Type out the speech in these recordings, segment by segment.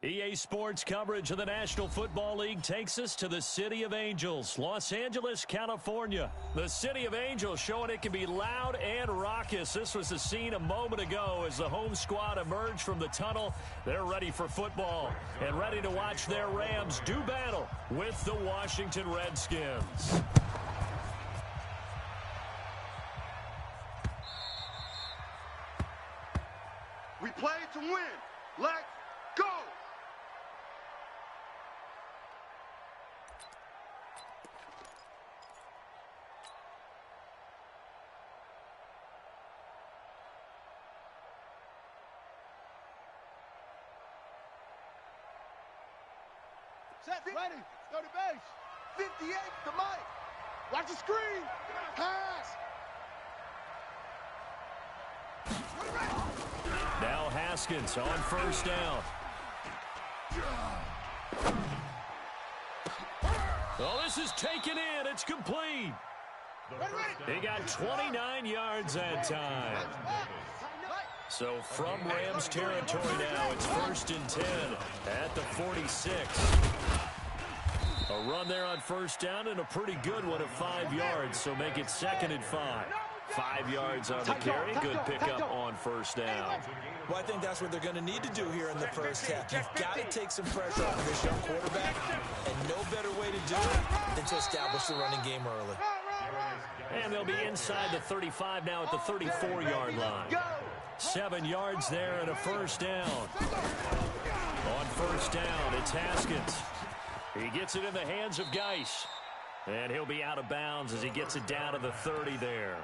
EA Sports coverage of the National Football League takes us to the City of Angels, Los Angeles, California. The City of Angels showing it can be loud and raucous. This was the scene a moment ago as the home squad emerged from the tunnel. They're ready for football and ready to watch their Rams do battle with the Washington Redskins. We play to win. Let's go! Set, ready, 30 base, 58, the mic, watch the screen, pass. Now Haskins on first down. Well, this is taken in, it's complete. He got 29 yards that time. So from Rams territory now, it's 1st and 10 at the 46. A run there on first down and a pretty good one at 5 yards, so make it 2nd and 5. 5 yards on the carry, good pickup on first down. Well, I think that's what they're going to need to do here in the first half. You've got to take some pressure off of this young quarterback, and no better way to do it than to establish the running game early. And they'll be inside the 35 now at the 34-yard line. 7 yards there and a first down. On first down, it's Haskins. He gets it in the hands of Geis. And he'll be out of bounds as he gets it down to the 30 there.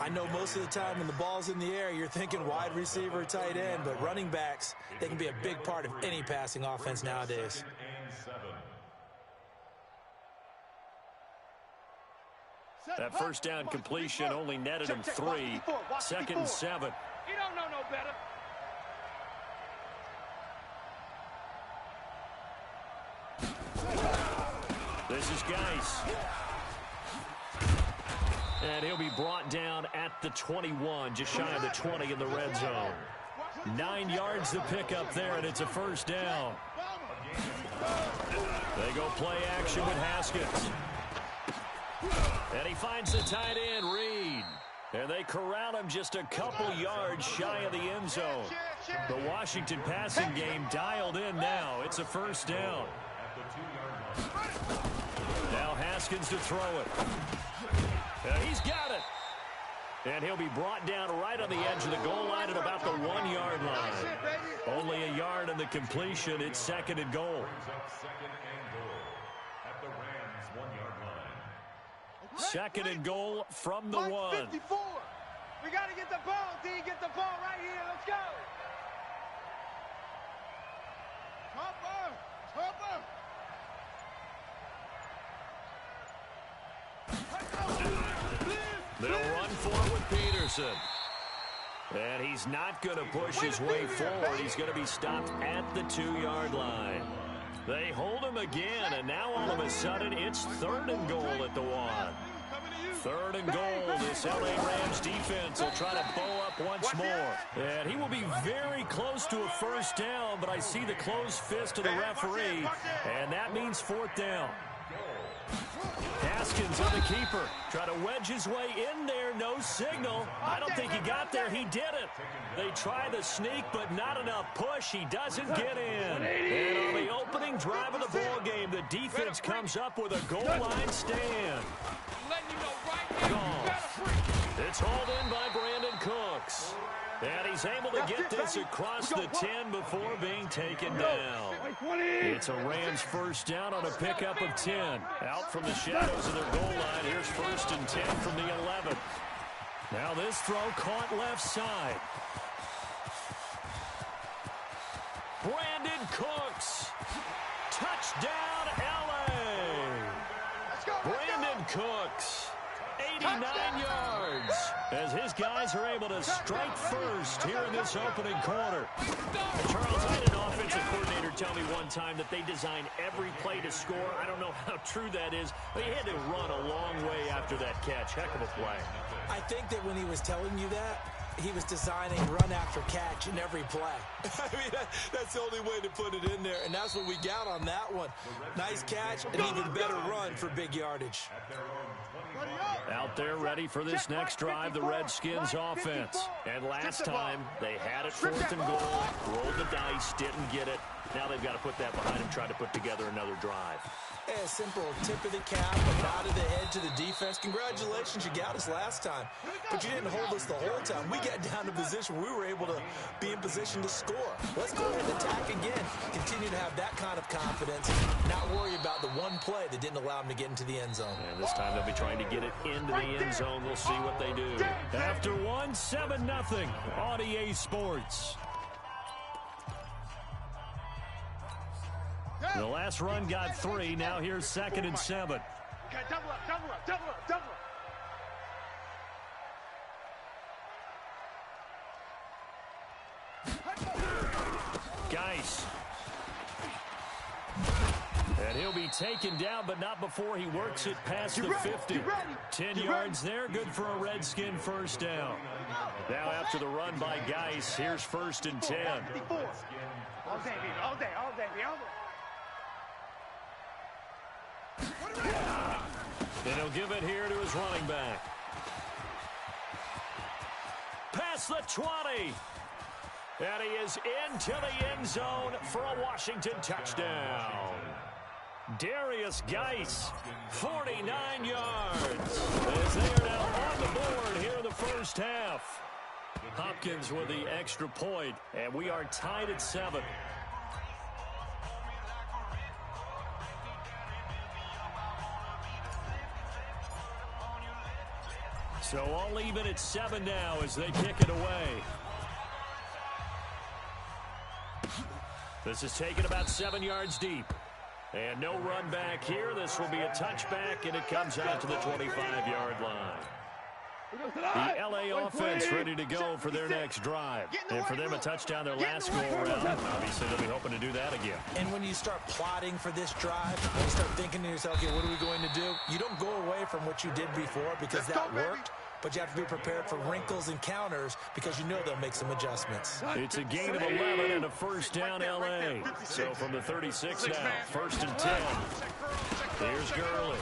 I know most of the time when the ball's in the air, you're thinking wide receiver, tight end, but running backs, they can be a big part of any passing offense nowadays. That first down completion only netted him 3. 2nd and 7. You don't know no better. This is Geis. And he'll be brought down at the 21, just shy of the 20 in the red zone. 9 yards to pick up there, and it's a first down. They go play action with Haskins. And he finds the tight end, Reed. And they corral him just a couple yards shy of the end zone. The Washington passing game dialed in now. It's a first down. Now Haskins to throw it. And he's got it. And he'll be brought down right on the edge of the goal line at about the 1-yard line. Only a yard in the completion. It's 2nd and goal. Second and goal from the 1. 54. We got to get the ball, D. Get the ball right here. Let's go. They'll run for it with Peterson. And he's not going to push his way forward. He's going to be stopped at the 2-yard line. They hold him again, and now all of a sudden it's 3rd and goal at the 1. 3rd and goal. This LA Rams defense will try to bow up once more. And he will be very close to a first down, but I see the closed fist of the referee, and that means 4th down. Haskins on the keeper. Try to wedge his way in there. No signal. I don't think he got there. He did it. They try the sneak, but not enough push. He doesn't get in. And on the opening drive of the ball game, the defense comes up with a goal line stand. It's hauled in by Brandon Cooks. And he's able to get this across the 10 before being taken down. It's a Rams first down on a pickup of 10. Out from the shadows of their goal line. Here's 1st and 10 from the 11. Now this throw caught left side. Brandon Cooks. Touchdown, LA. Brandon Cooks. 89 yards as his guys are able to strike first here in this opening quarter. And Charles, I had an offensive coordinator tell me one time that they design every play to score. I don't know how true that is, but he had to run a long way after that catch. Heck of a play. I think that when he was telling you that, he was designing run after catch in every play. I mean, that's the only way to put it in there, and that's what we got on that one. Nice catch, and even better run for big yardage. Out there ready for this next drive, the Redskins offense. And last time, they had it 4th and goal, rolled the dice, didn't get it. Now they've got to put that behind them, try to put together another drive. A simple tip of the cap, a nod of the head to the defense. Congratulations, you got us last time. But you didn't hold us the whole time. We got down to position where we were able to be in position to score. Let's go ahead and attack again. Continue to have that kind of confidence, not worry about the one play that didn't allow them to get into the end zone. And this time they'll be trying to get it into the end zone. We'll see what they do. After 7-0 on EA Sports. The last run got 3. Now here's 2nd and 7. Okay, double up, double up, double up, double up. Geis. And he'll be taken down, but not before he works it past the 50. 10 yards there, good for a Redskin first down. Now after the run by Geis, here's 1st and 10. All day, baby, all day, all day, all day. And he'll give it here to his running back. Past the 20. And he is into the end zone for a Washington touchdown. Darius Geis, 49 yards. As they are now on the board here in the first half. Hopkins with the extra point, and we are tied at 7. So all even at 7 now as they kick it away. This is taken about 7 yards deep. And no run back here. This will be a touchback, and it comes out to the 25-yard line. The LA offense ready to go for their next drive. And for them, a touchdown their last go-around. Obviously, they'll be hoping to do that again. And when you start plotting for this drive, when you start thinking to yourself, okay, what are we going to do? You don't go away from what you did before because that worked. But you have to be prepared for wrinkles and counters because you know they'll make some adjustments. It's a gain of 11 and a first down L.A. So from the 36 now, 1st and 10. Here's Gurley.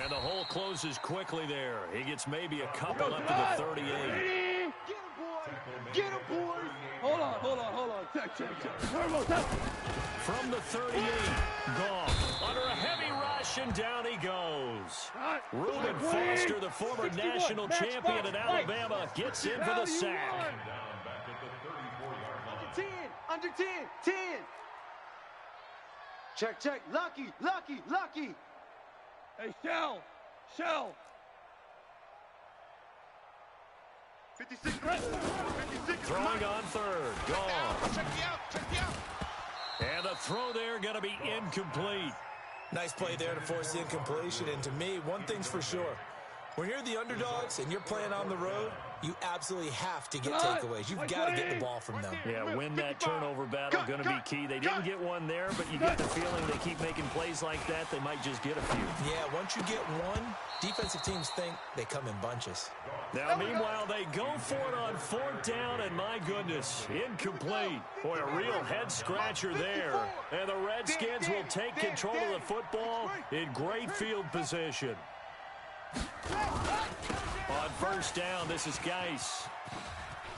And the hole closes quickly there. He gets maybe a couple up to the 38. Get him, boy. Get him, boy. Hold on. Check. From the 38, Goff under a heavy rush, and down he goes. Reuben Foster, the former national champion at Alabama, gets in for the sack. Under 10. Check. Lucky. Hey, Shell. 56. Throwing on 3rd, Goff. Check me out. And the throw there going to be incomplete. Nice play there to force the incompletion. And to me, one thing's for sure. When you're the underdogs and you're playing on the road, you absolutely have to get takeaways. You've got to get the ball from them. Yeah, win that turnover battle, going to be key. They didn't get one there, but you get the feeling they keep making plays like that, they might just get a few. Yeah, once you get one, defensive teams think they come in bunches. Now, meanwhile, they go for it on 4th down, and my goodness, incomplete. Boy, a real head-scratcher there. And the Redskins will take control of the football in great field position. On 1st down, this is Geis.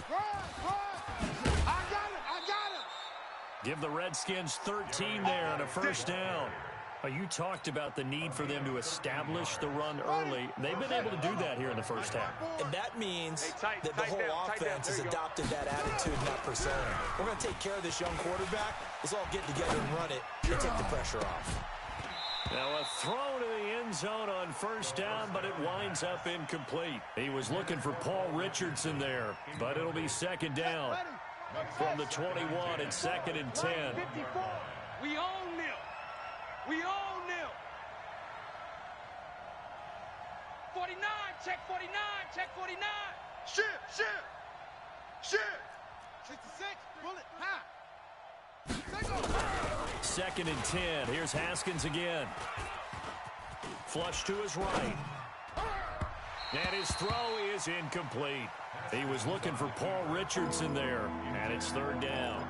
I got him. Give the Redskins 13 there and a first down. You talked about the need for them to establish the run early. They've been able to do that here in the first half. And that means that the whole offense has adopted that attitude and that persona. We're going to take care of this young quarterback. Let's all get together and run it and take the pressure off. Now a throw to the end zone on 1st down, but it winds up incomplete. He was looking for Paul Richardson there, but it'll be 2nd down from the 21 and 2nd and 10. We own them. 49, check 49, check 49. Shift. 66, bullet, high. Second and 10. Here's Haskins again. Flush to his right. And his throw is incomplete. He was looking for Paul Richardson there, and it's third down.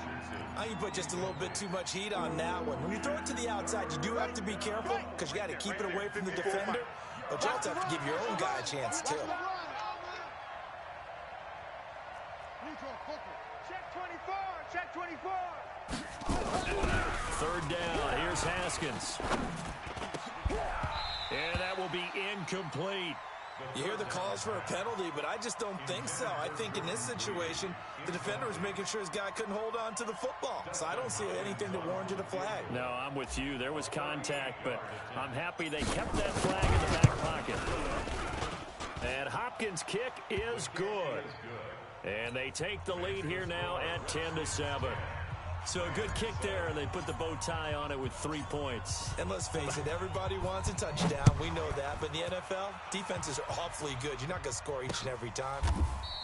You put just a little bit too much heat on that one. When you throw it to the outside, you do have to be careful because you got to keep it away from the defender, but you also have to give your own guy a chance, too. Check 24, check 24. Third down. Here's Haskins. And that will be incomplete. You hear the calls for a penalty, but I just don't think so. I think in this situation, the defender was making sure his guy couldn't hold on to the football. So I don't see anything that warranted a flag. No, I'm with you. There was contact, but I'm happy they kept that flag in the back pocket. And Hopkins' kick is good. And they take the lead here now at 10-7. So a good kick there, and they put the bow tie on it with 3 points. And let's face it, everybody wants a touchdown. We know that. But in the NFL, defenses are awfully good. You're not going to score each and every time.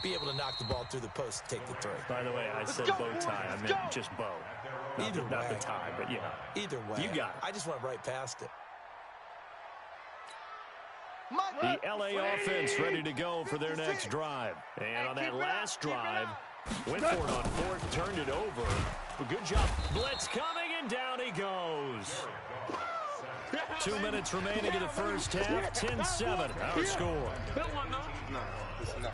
Be able to knock the ball through the post and take the three. By the way, I said bow tie. I meant just bow. Not the tie, but yeah. Either way. You got it. I just went right past it. The LA offense ready to go for their next drive. And on that last drive, went for it on fourth, turned it over. But good job. Blitz coming, and down he goes. 2 minutes remaining in the first half. 10-7, our score. No, it's enough.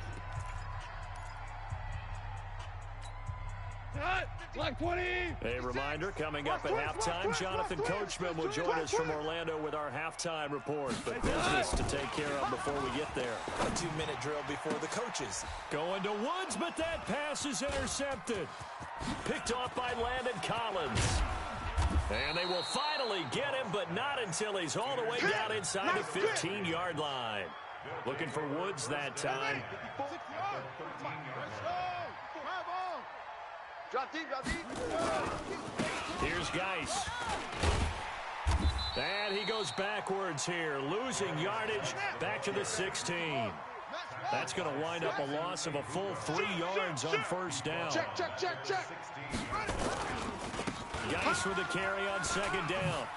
Like 20. A reminder, coming up at halftime, Jonathan Coachman will join us from Orlando with our halftime report. But business to take care of before we get there. A 2-minute drill before the coaches. Going to Woods, but that pass is intercepted. Picked off by Landon Collins. And they will finally get him, but not until he's all the way down inside the 15-yard line. Looking for Woods that time. Drop deep. Here's Geis. And he goes backwards here, losing yardage back to the 16. That's going to wind up a loss of a full 3 yards on first down. Check. Geis with the carry on second down.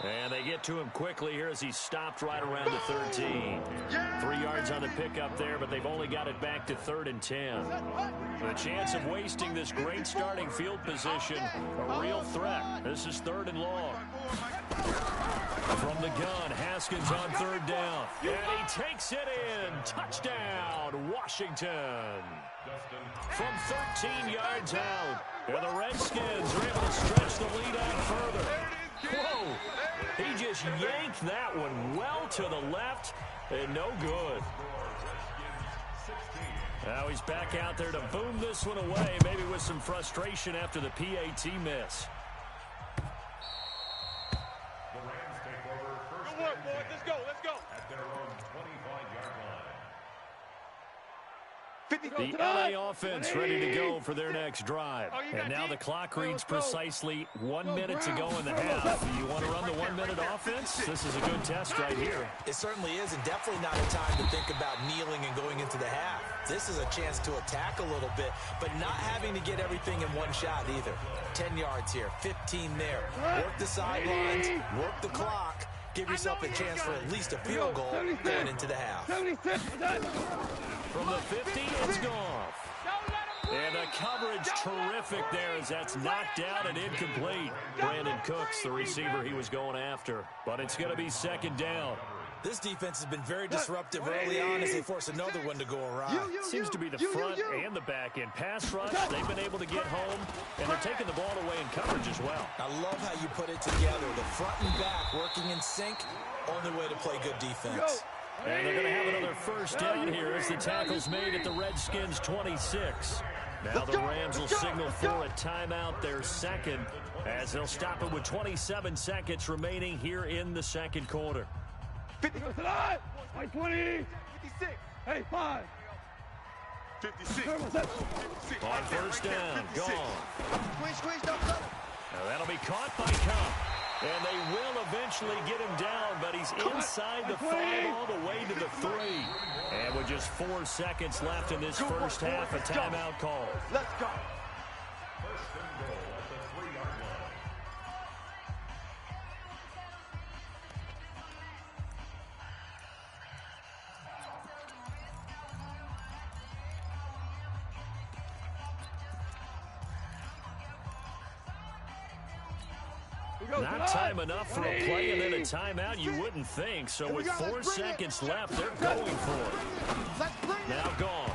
And they get to him quickly here as he's stopped right around the 13. 3 yards on the pickup there, but they've only got it back to 3rd and 10. The chance of wasting this great starting field position, a real threat. This is 3rd and long. From the gun, Haskins on 3rd down. And he takes it in. Touchdown, Washington. From 13 yards out. And the Redskins are able to stretch the lead out further. Whoa! He just yanked that one well to the left, and no good. Now he's back out there to boom this one away, maybe with some frustration after the PAT miss. Good work, boys. Let's go. At their own 25-yard line. The LA offense ready to go for their next drive. And now the clock reads precisely 1 minute to go in the half. You want to run the 1 minute offense? This is a good test right here. It certainly is, and definitely not a time to think about kneeling and going into the half. This is a chance to attack a little bit, but not having to get everything in one shot either. 10 yards here, 15 there. Work the sidelines, work the clock. Give yourself a chance for at least a field goal going into the half. From the 50, it's Goff. And the coverage terrific there as that's knocked down and incomplete. Brandon Cooks, the receiver he was going after. But it's going to be 2nd down. This defense has been very disruptive early on as they force another one to go awry. Seems to be the front and the back end. Pass rush, they've been able to get home, and they're taking the ball away in coverage as well. I love how you put it together. The front and back working in sync, only way to play good defense. And they're going to have another first down here as the tackle's made at the Redskins' 26. Now the Rams will signal for a timeout, their second, as they'll stop it with 27 seconds remaining here in the second quarter. 50. 20. 56. Hey, 5. 56. On first down, gone. Squeeze, don't cut him. Now that'll be caught by Cup. And they will eventually get him down, but he's inside the 5 all the way to the 3. And with just 4 seconds left in this first half, a timeout call. Let's go. First and goal at the 3-yard line. Not time enough for a play and then a timeout, you wouldn't think. So with 4 seconds left, they're going for it. Now gone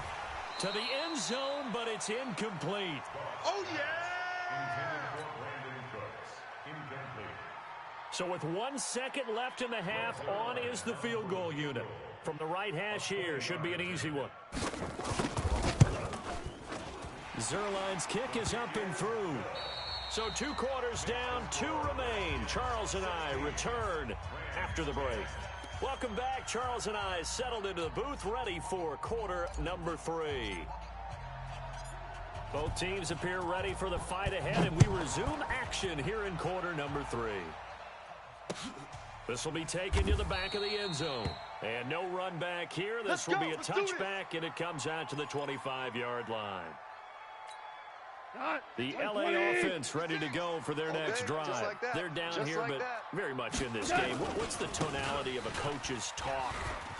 to the end zone, but it's incomplete. Oh, yeah! Intended for Brandon Cooks. Incomplete. So with 1 second left in the half, on is the field goal unit. From the right hash here, should be an easy one. Zerline's kick is up and through. So 2 quarters down, 2 remain. Charles and I return after the break. Welcome back. Charles and I settled into the booth, ready for quarter number 3. Both teams appear ready for the fight ahead, and we resume action here in quarter number 3. This will be taken to the back of the end zone. And no run back here. This will be a touchback, and it comes out to the 25-yard line. The LA offense ready to go for their next drive. Like They're down here, but very much in this game. What's the tonality of a coach's talk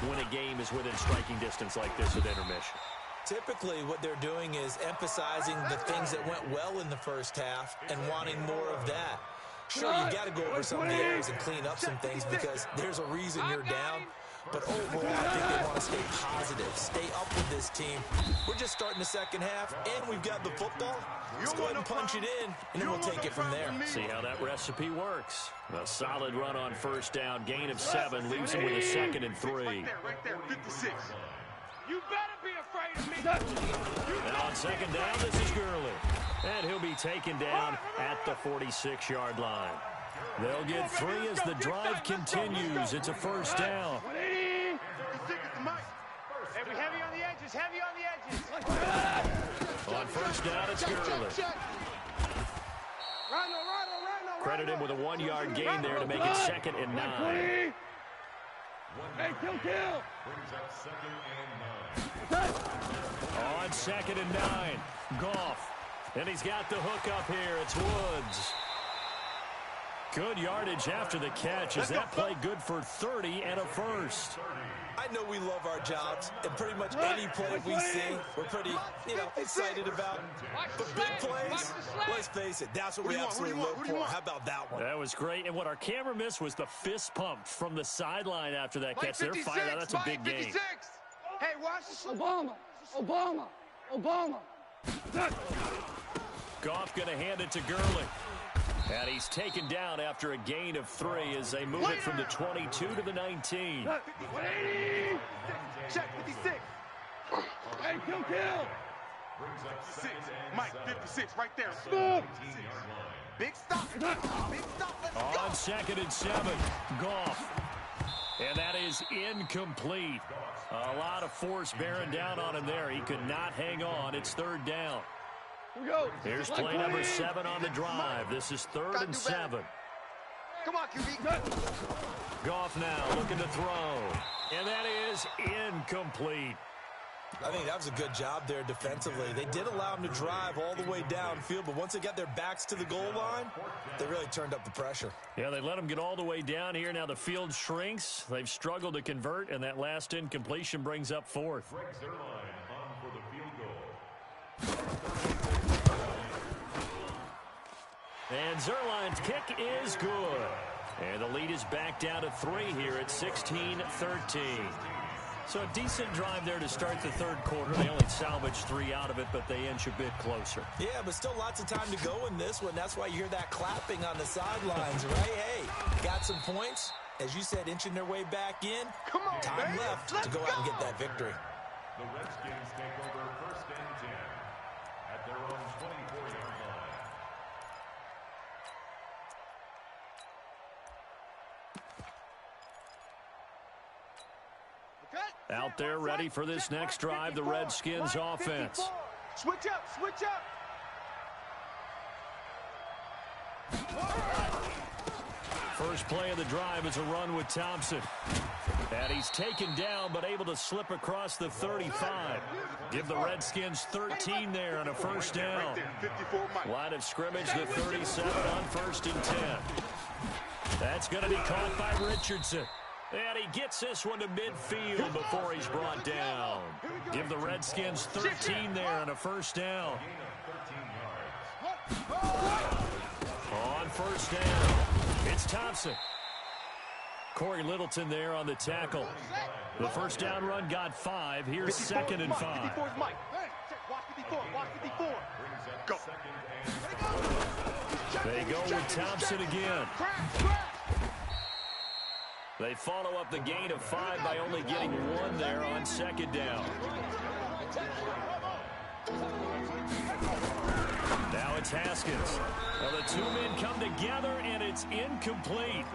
when a game is within striking distance like this at intermission? Typically, what they're doing is emphasizing the things that went well in the first half and wanting more of that. Sure, you got to go over some of the areas and clean up some things because there's a reason you're down. But overall, I think they want to stay positive, stay up with this team. We're just starting the second half, and we've got the football. Let's go ahead and punch it in, and then we'll take it from there. See how that recipe works. A solid run on first down, gain of 7, leaves him with a 2nd and 3. Right there, 56. You better be afraid of me. And on second down, this is Gurley. And he'll be taken down at the 46-yard line. They'll get 3 as the drive continues. It's a first down. Hey, we heavy on the edges, heavy on the edges. On first down, it's Gurley. Credit him with a 1-yard gain there to make it 2nd and 9. Hey, kill. Brings up 2nd and 9. On 2nd and 9, Goff. And he's got the hook up here. It's Woods. Good yardage after the catch. Is that play good for 30 and a first? I know we love our jobs, and pretty much any play we see, we're pretty, excited about. But big plays, let's face it, that's what we absolutely live for. How about that one? That was great. And what our camera missed was the fist pump from the sideline after that catch. They're fired out. That's a big game. Hey, watch the Obama. Goff going to hand it to Gurley. And he's taken down after a gain of 3 as they move it from the 22 to the 19. 180. Check 56. Hey, kill. Brings up 6. 2nd and Mike, 7. 56 right there. 19-yard line. Big stop. Let's go. On 2nd and 7, Goff. And that is incomplete. A lot of force bearing down on him there. He could not hang on. It's 3rd down. Here's play number 7 on the drive. This is 3rd and 7. Come on, QB. Goff now looking to throw. And that is incomplete. I think that was a good job there defensively. They did allow him to drive all the way downfield, but once they got their backs to the goal line, they really turned up the pressure. Yeah, they let him get all the way down here. Now the field shrinks. They've struggled to convert, and that last incompletion brings up 4th. Greg Zerline on for the field goal. And Zerline's kick is good. And the lead is back down to 3 here at 16-13. So a decent drive there to start the 3rd quarter. They only salvaged 3 out of it, but they inch a bit closer. Yeah, but still lots of time to go in this one. That's why you hear that clapping on the sidelines, right? Hey, got some points. As you said, inching their way back in. Come on, time man. left Let's to go out and get that victory. The Redskins take over 1st and 10 at their own 24-yard line. Out there ready for this next drive, the Redskins offense. Switch up. First play of the drive is a run with Thompson. And he's taken down, but able to slip across the 35. Give the Redskins 13 there on a first down. Line of scrimmage, the 37 on 1st and 10. That's going to be caught by Richardson. And he gets this one to midfield before he's brought down. Give the Redskins 13 there on a first down. On first down, it's Thompson. Corey Littleton there on the tackle. The first down run got 5. Here's 2nd and 5. Go. They go with Thompson again. They follow up the gain of 5 by only getting 1 there on 2nd down. Now it's Haskins. Well, the two men come together, and it's incomplete.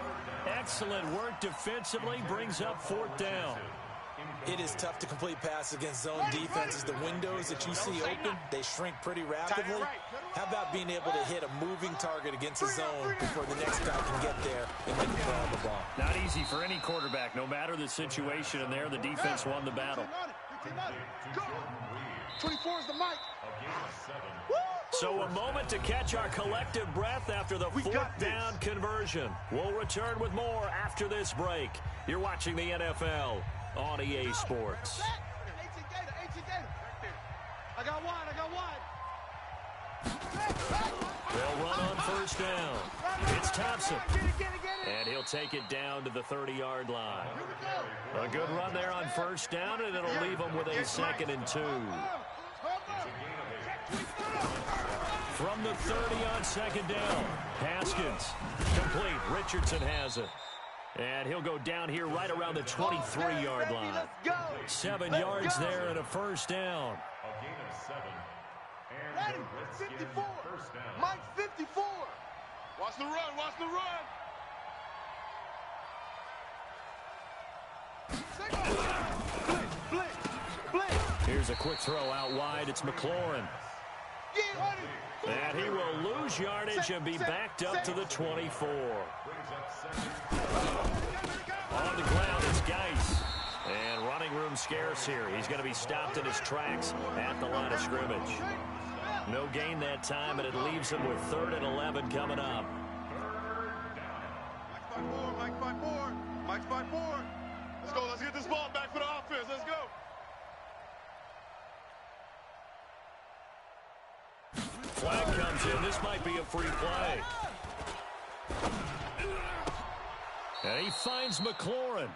Excellent work defensively, brings up 4th down. It is tough to complete passes against zone defenses. The windows that you see open, they shrink pretty rapidly. How about being able to hit a moving target against the zone before the next guy can get there and make the ball on the ball? Not easy for any quarterback, no matter the situation in there. The defense won the battle. 24 is the mic. So a moment to catch our collective breath after the 4th down conversion. We'll return with more after this break. You're watching the NFL on EA Sports. I got one. They'll run on first down. It's Thompson. And he'll take it down to the 30-yard line. A good run there on first down, and it'll leave them with a 2nd and 2. From the 30 on 2nd down, Haskins complete. Richardson has it. And he'll go down here right around the 23-yard line. 7 yards there and a first down. A gain of 7. And Ready, the Redskins 54. first down. Mike 54. Watch the run. Blitz. Here's a quick throw out wide. It's McLaurin. And he will lose yardage and be backed up to the 24. On the ground, it's Geis. And running room scarce here. He's going to be stopped in his tracks at the line of scrimmage. No gain that time, and it leaves him with 3rd and 11 coming up. Mike 5-4. Let's go. Let's get this ball back for the offense. Let's go. Flag comes in. This might be a free play. And he finds McLaurin.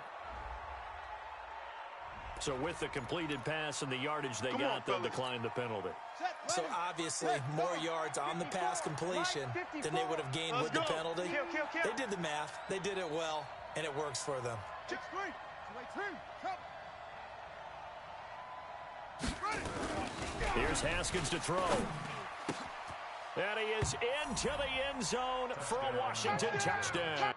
So with the completed pass and the yardage they got, they'll decline the penalty. So obviously more yards on the pass completion than they would have gained with the penalty. They did the math. They did it well, and it works for them. Here's Haskins to throw. And he is into the end zone for a Washington touchdown.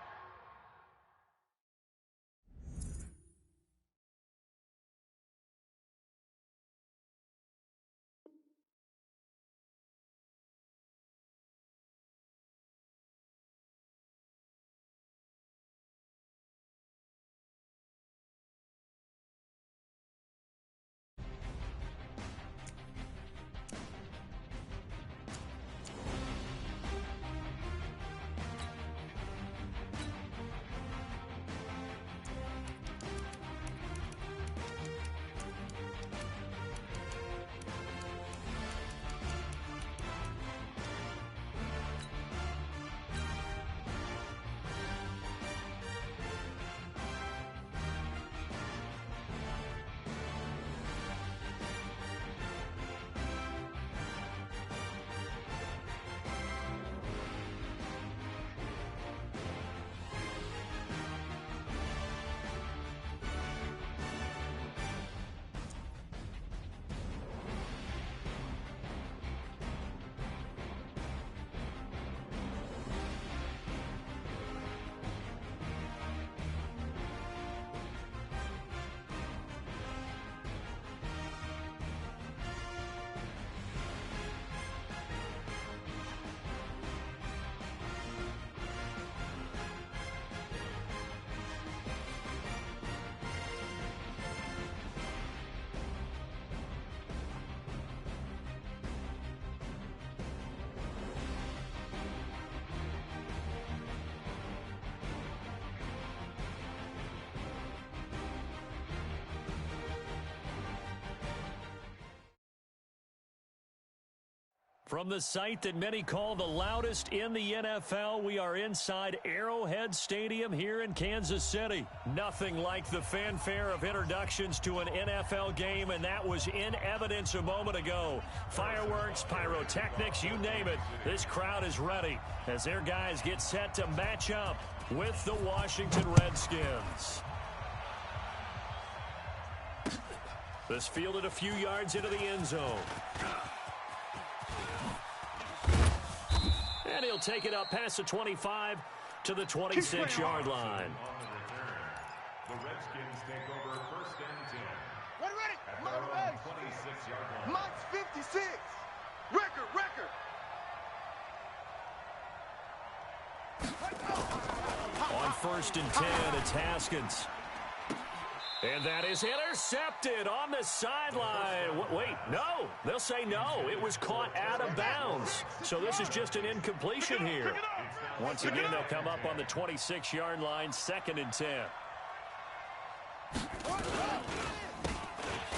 From the site that many call the loudest in the NFL, we are inside Arrowhead Stadium here in Kansas City. Nothing like the fanfare of introductions to an NFL game, and that was in evidence a moment ago. Fireworks, pyrotechnics, you name it. This crowd is ready as their guys get set to match up with the Washington Redskins. This fielded a few yards into the end zone. And he'll take it up past the 25 to the 26-yard line. The Redskins take over first and 10. Ready. At their own 26-yard line. Mike's 56. Record. On first and 10, it's Haskins. And that is intercepted on the sideline. Wait, no. They'll say no. It was caught out of bounds. So this is just an incompletion here. Once again, they'll come up on the 26-yard line, second and 10.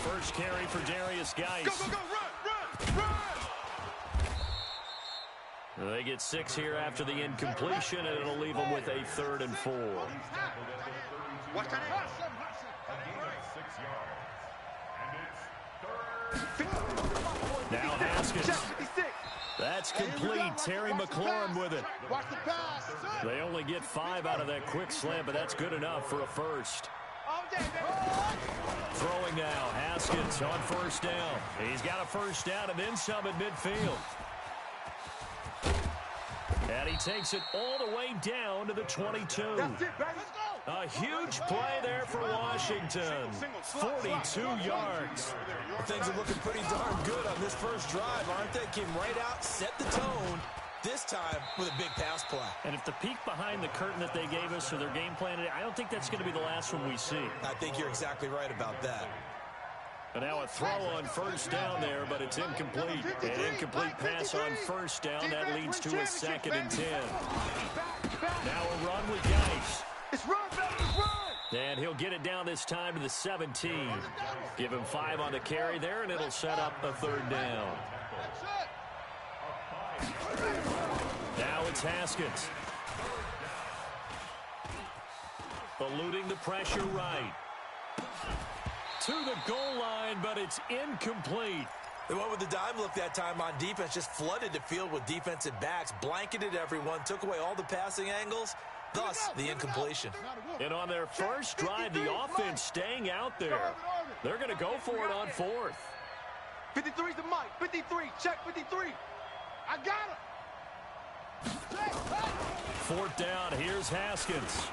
First carry for Darius Geis. Go, run. They get 6 here after the incompletion, and it'll leave them with a 3rd and 4. Watch that. A gain of 6 yards. And it's 3rd. Now Haskins. 56. That's complete. Terry McLaurin with it. Watch the pass. They only get 5 out of that quick slant, but that's good enough for a first. All day, baby. Throwing now, Haskins on first down. He's got a first down and then some at midfield. And he takes it all the way down to the 22. That's it, baby. A huge play there for Washington. 42 yards. Well, things are looking pretty darn good on this first drive, aren't they? Came right out, set the tone, this time with a big pass play. And if the peek behind the curtain that they gave us or their game plan, I don't think that's going to be the last one we see. I think you're exactly right about that. And now a throw on first down there, but it's incomplete. An incomplete pass on first down. That leads to a 2nd and 10. Now a run with Geis. It's run, baby, run. And he'll get it down this time to the 17. Give him 5 on the carry there, and it'll set up a 3rd down. Now it's Haskins. Eluding the pressure right. To the goal line, but it's incomplete. They went with the dime look that time on defense, just flooded the field with defensive backs, blanketed everyone, took away all the passing angles, thus the incompletion. And on their first drive, the offense staying out there. They're going to go for it on 4th. 53's the Mike. 53. Check 53. I got him. 4th down. Here's Haskins.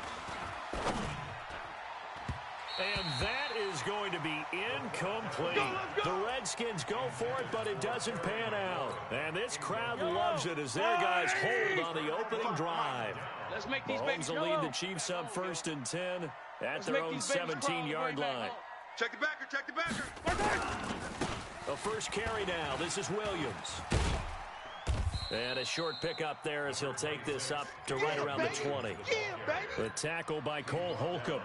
And that is going to be incomplete. The Redskins go for it, but it doesn't pan out. And this crowd loves it as their guys hold on the opening drive. Let's make these Mahomes babies will lead the Chiefs up 1st and 10 at their own 17-yard line. Check the backer. A first carry now. This is Williams. And a short pickup there as he'll take this up to right around the 20. The tackle by Cole Holcomb.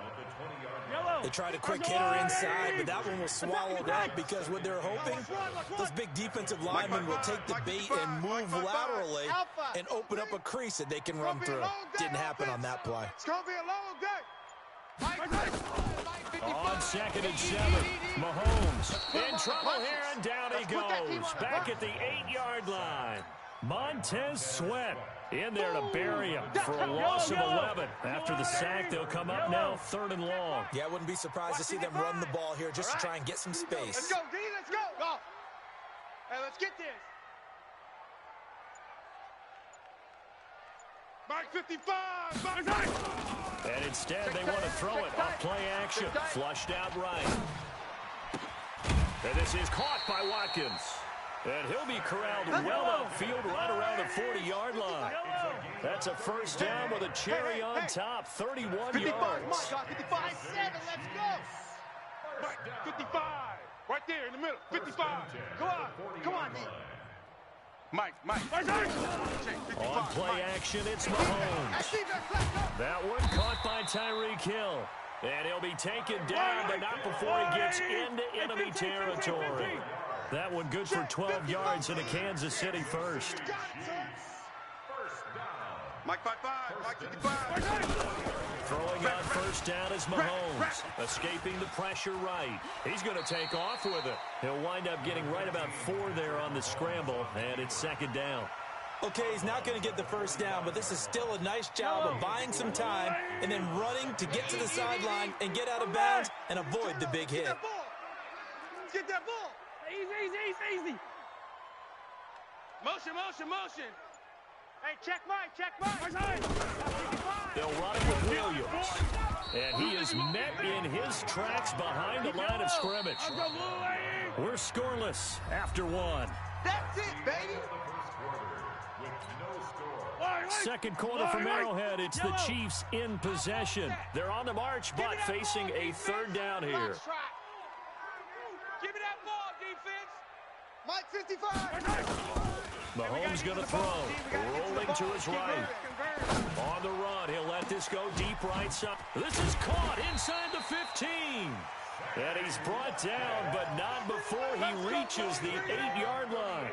They tried a quick hitter inside, but that one was swallowed up because what they're hoping, those big defensive linemen will take the bait and move laterally and open up a crease that they can run through. Didn't happen on that play. It's going to be a long day. On 2nd and 7, Mahomes in trouble here, and down he goes. Back at the 8-yard line. Montez Sweat in there to bury him for a loss of 11. After the sack, they'll come up now 3rd and long. Yeah, I wouldn't be surprised to see them run the ball here just to try and get some space. Let's go, D, let's go. Go. Hey, let's get this. Mike 55. Mike. And instead, they want to throw it off play action. Flushed out right. And this is caught by Watkins. And he'll be corralled well upfield right around the 40-yard line. That's a first down with a cherry on top, 31 yards. 55, 57, let's go. 55, right there in the middle, 55. Come on, D. Mike. On play action, it's Mahomes. That one caught by Tyreek Hill. And he'll be taken down, but not before he gets into enemy territory. That one good for 12 yards in a Kansas City first. Mike 5-5, Mike 55. Throwing out first down is Mahomes. Escaping the pressure right. He's going to take off with it. He'll wind up getting right about 4 there on the scramble, and it's second down. Okay, he's not going to get the first down, but this is still a nice job of buying some time and then running to get to the sideline and get out of bounds and avoid the big hit. Get that ball. Easy. Motion. Hey, check Mike. They'll run it with Williams. And he is met in his tracks behind the line of scrimmage. We're scoreless after 1. That's it, baby. Second quarter from Arrowhead. It's the Chiefs in possession. They're on the march, but facing a third down here. Give me that ball, defense. Mike 55. Mahomes going to throw. Rolling to his right. On the run, he'll let this go deep right side. This is caught inside the 15. And he's brought down, but not before he reaches the 8-yard line.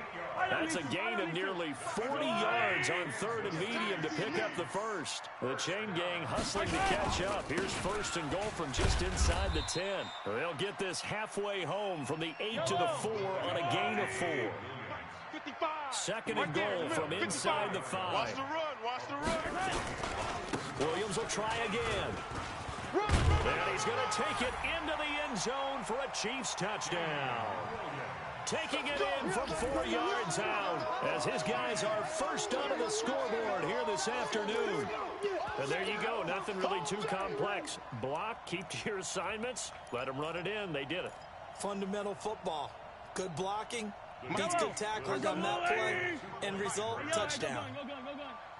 That's a gain of nearly 40 yards on third and medium to pick up the first. The chain gang hustling to catch up. Here's first and goal from just inside the 10. They'll get this halfway home from the 8 to the 4 on a gain of 4. 55. Second and goal from inside the 5. Watch the run. Williams will try again. And he's going to take it into the end zone for a Chiefs touchdown. Taking it in from 4 yards out as his guys are first onto the scoreboard here this afternoon. And there you go. Nothing really too complex. Block, keep to your assignments, let them run it in. They did it. Fundamental football. Good blocking. Beats good tackling on that play. End result, touchdown.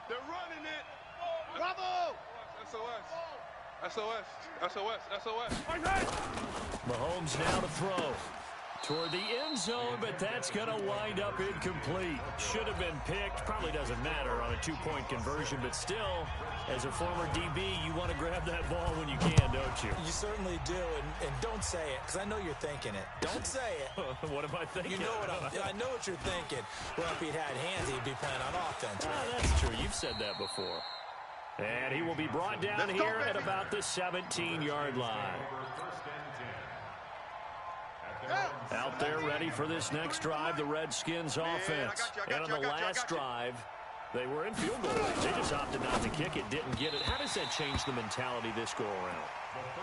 They're running it. Bravo. SOS. Mahomes now to throw. Toward the end zone, but that's going to wind up incomplete. Should have been picked. Probably doesn't matter on a 2-point conversion, but still, as a former DB, you want to grab that ball when you can, don't you? You certainly do, and don't say it, because I know you're thinking it. Don't say it. What am I thinking? You know I know what you're thinking. Well, if he'd had hands, he'd be playing on offense. That's true. You've said that before. And he will be brought down here at about the 17-yard line. Out there ready for this next drive, the Redskins offense. And on the last drive, they were in field goal range. They just opted not to kick it, didn't get it. How does that change the mentality this go around?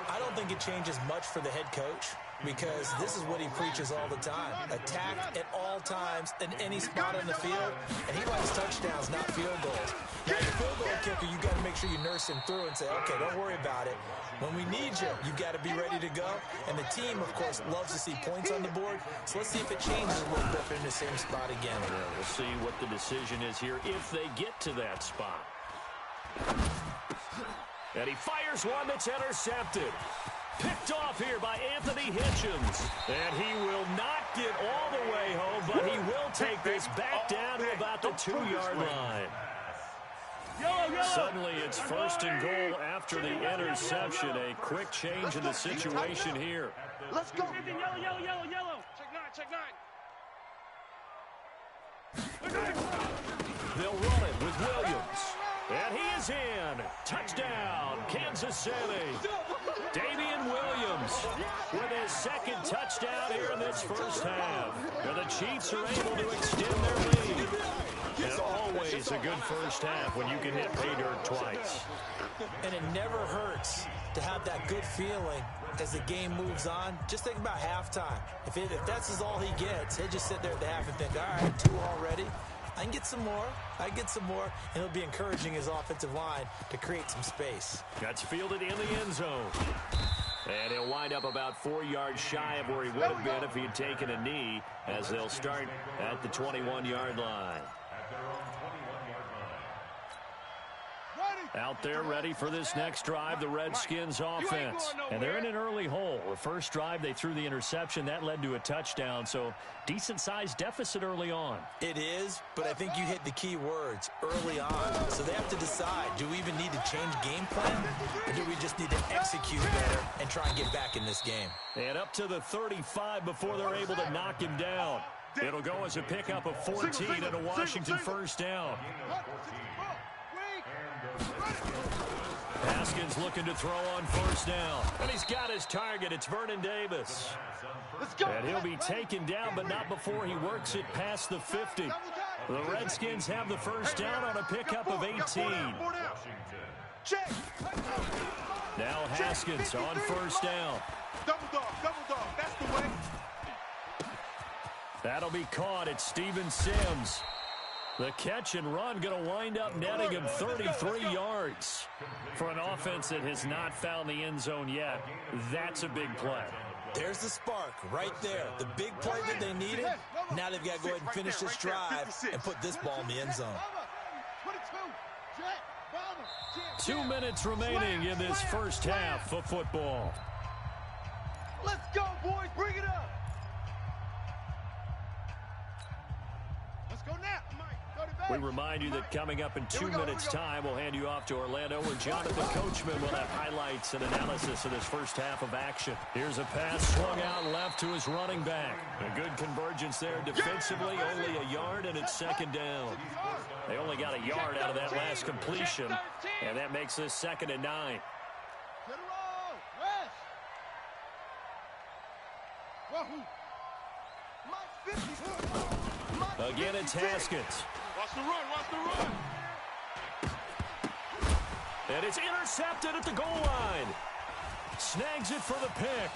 I don't think it changes much for the head coach, because this is what he preaches all the time. Attack at all times in any spot on the field, and he likes touchdowns, not field goals. Now, your field goal kicker, you got to make sure you nurse him through and say, okay, don't worry about it. When we need you, you got to be ready to go. And the team, of course, loves to see points on the board. So let's see if it changes a little bit in the same spot again. Yeah, we'll see what the decision is here if they get to that spot. And he fires one that's intercepted. Picked off here by Anthony Hitchens. And he will not get all the way home, but he will take this back down to about the 2-yard line. Suddenly it's first and goal after the interception. A quick change in the situation here. Let's go. Yellow. Check nine. They'll run it with Williams. And he is in. Touchdown, Kansas City. Damian Williams with his second touchdown here in this first half. And the Chiefs are able to extend their lead. And always a good first half when you can hit pay dirt twice. And it never hurts to have that good feeling as the game moves on. Just think about halftime. If that's all he gets, he'll just sit there at the half and think, all right, 2 already. I can get some more. And it'll be encouraging his offensive line to create some space. That's fielded in the end zone. And he'll wind up about 4 yards shy of where he would have been if he had taken a knee, as they'll start at the 21-yard line. Ready. Out there ready for this next drive, the Redskins offense. And they're in an early hole. The first drive, they threw the interception. That led to a touchdown, so decent-sized deficit early on. It is, but I think you hit the key words, early on. So they have to decide, do we even need to change game plan, or do we just need to execute better and try and get back in this game? And up to the 35 before they're able to knock him down. It'll go as a pickup of 14 and a Washington first down. Haskins looking to throw on first down. And he's got his target. It's Vernon Davis. And he'll be taken down, but not before he works it past the 50. The Redskins have the first down on a pickup of 18. Now Haskins on first down. Double dog, that's the way. That'll be caught at Steven Sims. The catch and run going to wind up netting him 33 yards. For an offense that has not found the end zone yet, that's a big play. There's the spark right there. The big play that they needed. Now they've got to go ahead and finish this drive and put this ball in the end zone. 2 minutes remaining in this first half of football. Let's go, boys. Bring it up. Let's go now. We remind you that coming up in 2 minutes' time, we'll hand you off to Orlando, where Jonathan Coachman will have highlights and analysis of this first half of action. Here's a pass swung out left to his running back. A good convergence there defensively, only a yard, and it's second down. They only got a yard out of that last completion, and that makes this 2nd and 9. Again, it's Haskins. Watch the run. And it's intercepted at the goal line. Snags it for the pick.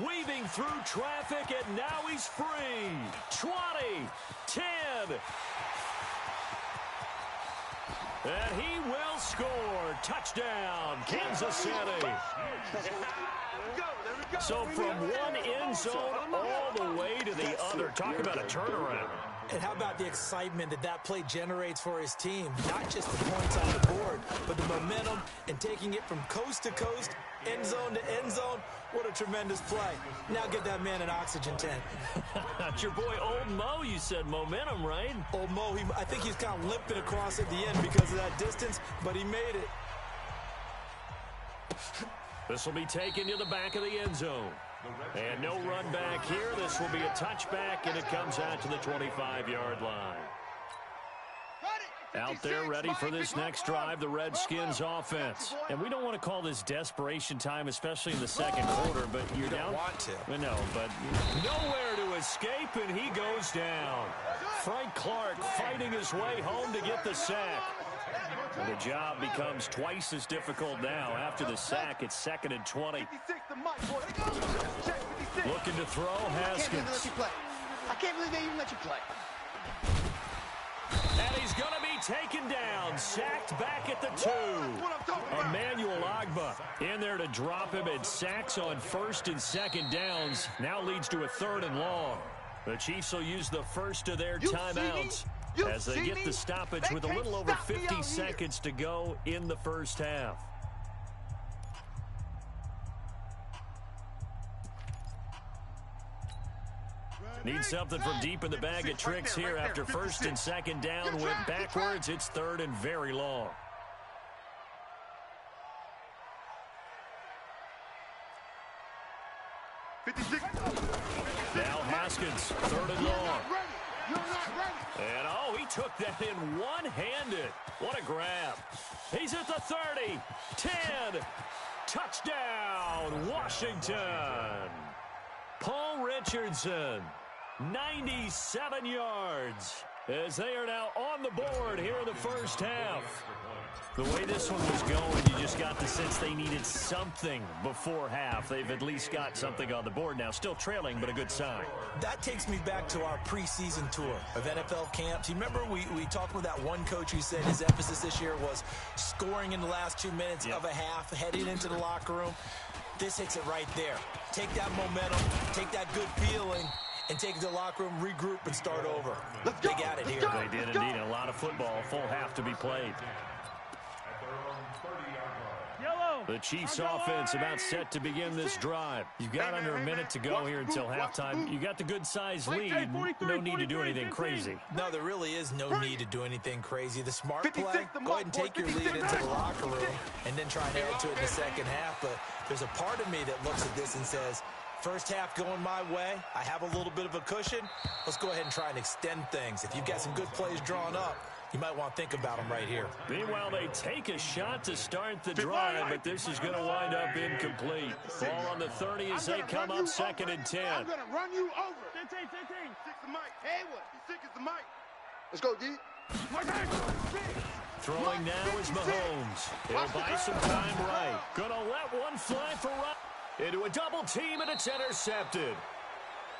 Weaving through traffic, and now he's free. 20, 10. And he will score. Touchdown, Kansas City. So from one end zone all the way to the other. Talk about a turnaround. And how about the excitement that play generates for his team? Not just the points on the board, but the momentum and taking it from coast to coast, end zone to end zone. What a tremendous play. Now get that man an oxygen tank. That's your boy Old Mo. You said momentum, right? Old Mo, I think he's kind of limping across at the end because of that distance, but he made it. This will be taken to the back of the end zone. And no run back here. This will be a touchback, and it comes out to the 25-yard line. Out there ready for this next drive, the Redskins offense. And we don't want to call this desperation time, especially in the second quarter, but you're down. You don't want to. No, but nowhere to escape, and he goes down. Frank Clark fighting his way home to get the sack. And the job becomes twice as difficult now. After the sack, it's 2nd and 20. Looking to throw, Haskins. I can't believe they even let you play. And he's going to be taken down, sacked back at the 2. Emmanuel Ogbah in there to drop him, and sacks on 1st and 2nd downs now leads to a 3rd and long. The Chiefs will use the first of their timeouts as they get the stoppage with a little over 50 seconds to go in the first half. Need something from deep in the bag of tricks here after 1st and 2nd down. Went backwards. It's 3rd and very long. Now Haskins, 3rd and long. And he took that in one-handed. What a grab. He's at the 30, 10, touchdown, Washington. Paul Richardson, 97 yards, as they are now on the board here in the first half. The way this one was going, you just got the sense they needed something before half. They've at least got something on the board now. Still trailing, but a good sign. That takes me back to our preseason tour of NFL camps. You remember we talked with that one coach who said his emphasis this year was scoring in the last 2 minutes of a half, heading into the locker room. This hits it right there. Take that momentum, take that good feeling, and take it to the locker room, regroup, and start over. Let's go. They got it here. They did indeed. A lot of football. A full half to be played. The Chiefs offense about set to begin this drive. You've got under a minute to go here until halftime. You got the good-sized lead. No need to do anything crazy. No, there really is no need to do anything crazy. The smart play, go ahead and take your lead into the locker room and then try and add to it in the second half. But there's a part of me that looks at this and says, first half going my way, I have a little bit of a cushion. Let's go ahead and try and extend things. If you've got some good plays drawn up, you might want to think about them right here. Meanwhile, they take a shot to start the drive, but this is going to wind up incomplete. Ball on the 30 as they come up 2nd and 10. I'm going to run you over. 15. Six the mic. Haywood. Six is the mic. Let's go, D. Throwing now is Mahomes. He'll buy some time right. Going to let one fly for right. Into a double team, and it's intercepted.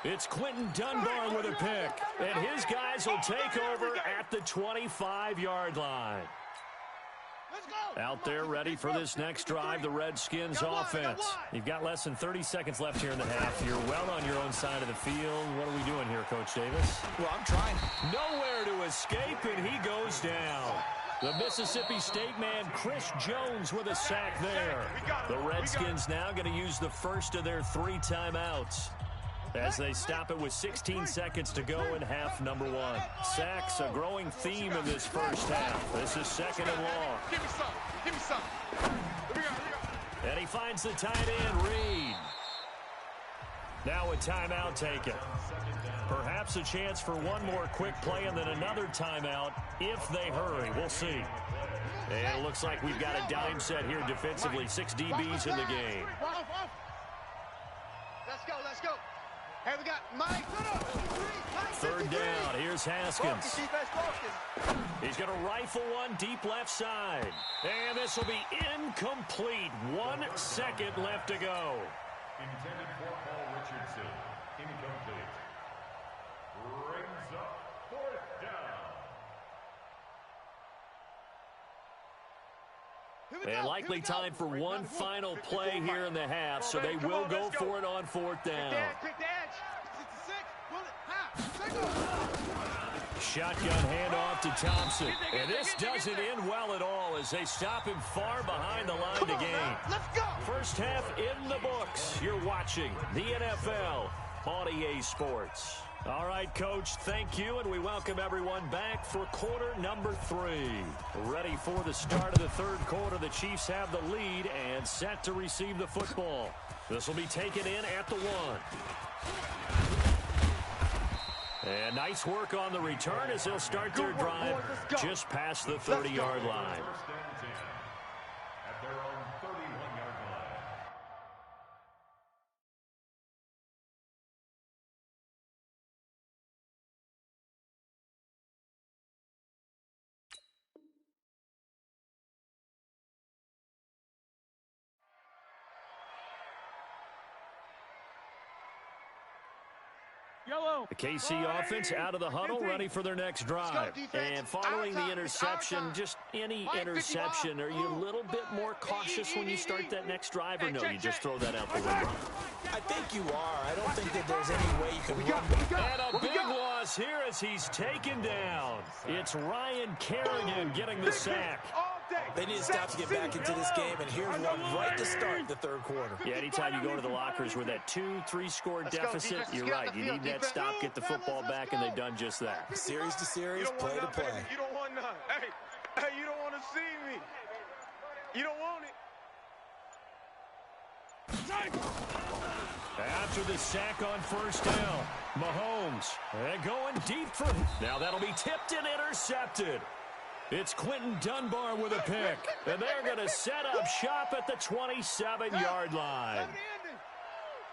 It's Quentin Dunbar with a pick, and his guys will take over at the 25-yard line. Out there ready for this next drive, the Redskins offense. You've got less than 30 seconds left here in the half. You're well on your own side of the field. What are we doing here, Coach Davis? Well, I'm trying. Nowhere to escape, and he goes down. The Mississippi State man, Chris Jones, with a sack there. The Redskins now going to use the first of their 3 timeouts as they stop it with 16 seconds to go in half number 1. Sacks, a growing theme in this first half. This is 2nd and long. Give me some. Give me some. Here we go. And he finds the tight end, Reed. Now a timeout taken. Perhaps a chance for one more quick play and then another timeout if they hurry. We'll see. And it looks like we've got a dime set here defensively. 6 DBs in the game. Let's go, let's go. Hey, we got Mike. 3rd down. Here's Haskins. He's going to rifle one deep left side. And this will be incomplete. 1 second left to go. Intended for Paul Richardson. Incomplete. Brings up 4th down. And likely time for one final play here in the half, so they will go for it on 4th down. Shotgun handoff to Thompson. And this doesn't end well at all as they stop him far behind the line to gain. First half in the books. You're watching the NFL on EA Sports. All right, Coach, thank you, and we welcome everyone back for quarter number 3. Ready for the start of the 3rd quarter. The Chiefs have the lead and set to receive the football. This will be taken in at the 1. And nice work on the return as they'll start their drive just past the 30-yard line. At their own 31-yard line. The KC offense out of the huddle, ready for their next drive. And following the interception, just any interception, are you a little bit more cautious when you start that next drive, or no, you just throw that out the window? I think you are. I don't think that there's any way you can run. And a big loss here as he's taken down. It's Ryan Kerrigan getting the sack. They need to stop to get back into this game, and here's one right to start the 3rd quarter. Yeah, anytime you go to the lockers with that 2-3 score deficit, you're right. You need that stop, get the football back, and they've done just that. Series to series, play to play. You don't want none. Hey, you don't want to see me. You don't want it. After the sack on 1st down, Mahomes going deep for... Now that'll be tipped and intercepted. It's Quentin Dunbar with a pick, and they're going to set up shop at the 27-yard line.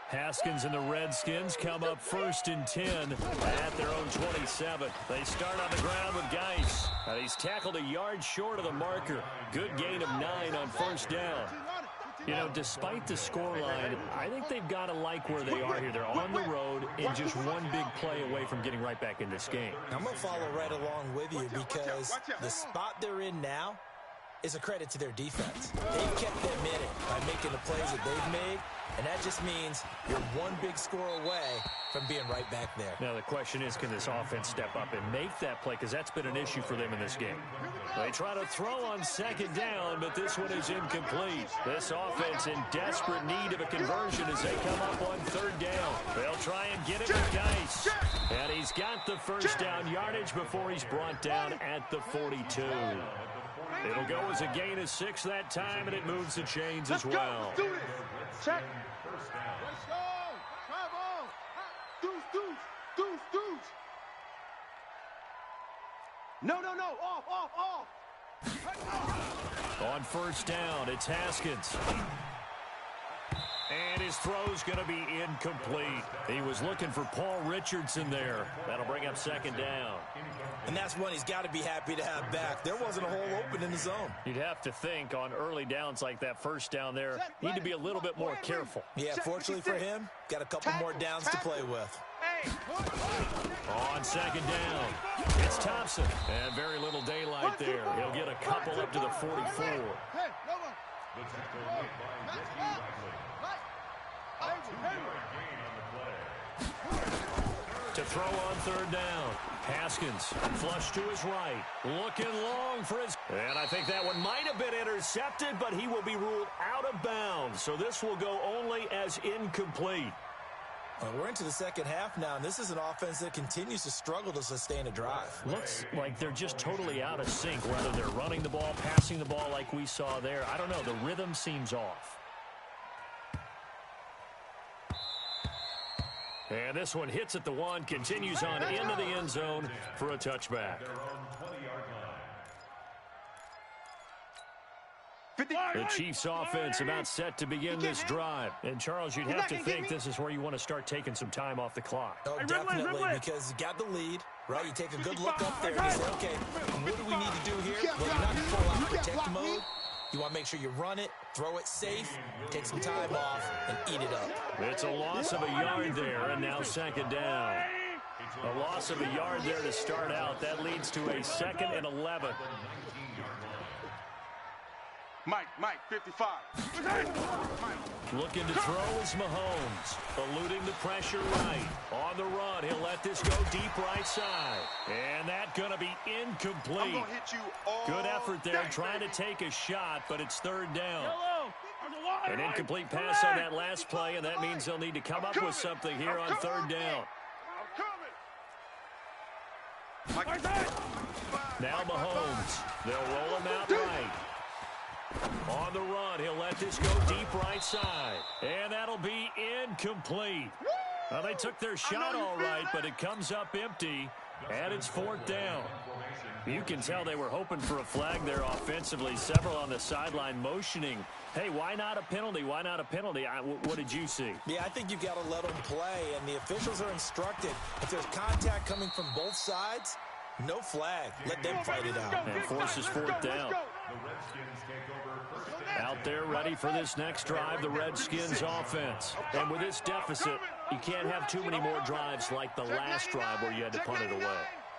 Haskins and the Redskins come up 1st and 10 at their own 27. They start on the ground with Geis. He's tackled a yard short of the marker. Good gain of 9 on 1st down. You know, despite the scoreline, I think they've got to like where they are here. They're on the road and just one big play away from getting right back in this game. I'm going to follow right along with you because the spot they're in now, is a credit to their defense. They've kept them in it by making the plays that they've made, and that just means you're one big score away from being right back there. Now the question is, can this offense step up and make that play? Because that's been an issue for them in this game. They try to throw on second down, but this one is incomplete. This offense in desperate need of a conversion as they come up on third down. They'll try and get it with Dice. And he's got the first down yardage before he's brought down at the 42. It'll go as a gain of 6 that time, and it moves the chains as well. Let's do this. Check. Let's go. Bravo. Deuce. No. Off. On first down, it's Haskins. And his throw's going to be incomplete. He was looking for Paul Richardson there. That'll bring up second down. And that's one he's got to be happy to have back. There wasn't a hole open in the zone. You'd have to think on early downs like that first down there, need to be a little bit more careful. Yeah, fortunately for him, got a couple more downs to play with. On second down, it's Thompson. And very little daylight there. He'll get a couple up to the 44. To throw on third down, Haskins flush to his right, looking long for his, and I think that one might have been intercepted, but he will be ruled out of bounds, so this will go only as incomplete. Well, we're into the second half now, and this is an offense that continues to struggle to sustain a drive. Looks like they're just totally out of sync, whether they're running the ball, passing the ball like we saw there. I don't know, the rhythm seems off. And this one hits at the 1, continues on into the end zone for a touchback. The Chiefs offense about set to begin this drive. And Charles, you'd have to think this is where you want to start taking some time off the clock. Oh, definitely, because you got the lead, right? You take a good look up there and you say, okay, what do we need to do here? Well, you're not going to pull out protect mode. You want to make sure you run it, throw it safe, take some time off, and eat it up. It's a loss of a yard there, and now second down. A loss of a yard there to start out. That leads to a 2nd and 11. Mike, 55. Looking to throw is Mahomes. Eluding the pressure right. On the run, he'll let this go deep right side. And that's going to be incomplete. I'm going to hit you all Good effort there, day, trying baby. to take a shot, but it's third down. An incomplete pass on that last play, and that means they'll need to come up with something here on third down. Now Mahomes. They'll roll him out right. On the run, he'll let this go deep right side. And that'll be incomplete. Well, they took their shot all right, but it comes up empty, and it's fourth down. You can tell they were hoping for a flag there offensively. Several on the sideline motioning. Hey, why not a penalty? Why not a penalty? What did you see? Yeah, I think you've got to let them play, and the officials are instructed. If there's contact coming from both sides, no flag. Let them fight it out. And forces fourth down. Out there ready for this next drive, the Redskins offense. And with this deficit, you can't have too many more drives like the last drive where you had to punt it away.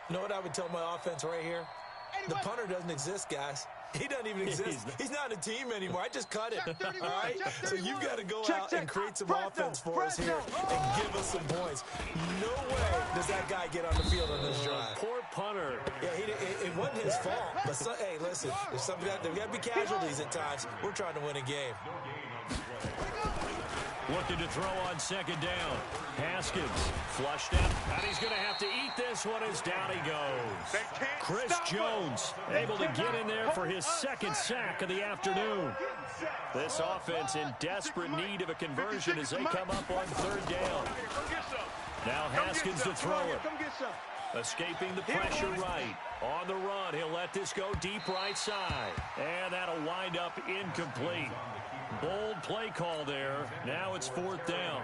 You know what I would tell my offense right here? The punter doesn't exist, guys. He doesn't even exist. He's not a team anymore. I just cut it. All right? So you've got to go out and create some offense for us here and give us some points. No way does that guy get on the field on this drive. Poor punter. Yeah, it wasn't his fault. But, hey, listen, there's got to be casualties at times. We're trying to win a game. Looking to throw on second down. Haskins flushed out, and he's going to have to eat this one as down he goes. Chris Jones able to get in there for his 2nd sack of the afternoon. This offense in desperate need of a conversion as they come up on third down. Now Haskins to throw it. Escaping the pressure right. On the run, he'll let this go deep right side. And that'll wind up incomplete. Bold play call there. Now it's fourth down.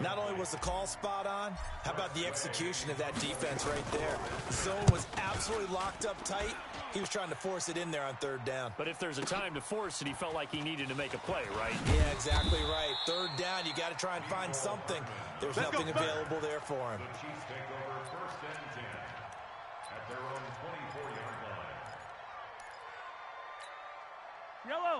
Not only was the call spot on, how about the execution of that defense right there? The zone was absolutely locked up tight. He was trying to force it in there on third down. But if there's a time to force it, he felt like he needed to make a play, right? Yeah, exactly right. Third down, you got to try and find something. There's nothing available there for him. The Chiefs take over first and 10 at their own 24-yard line.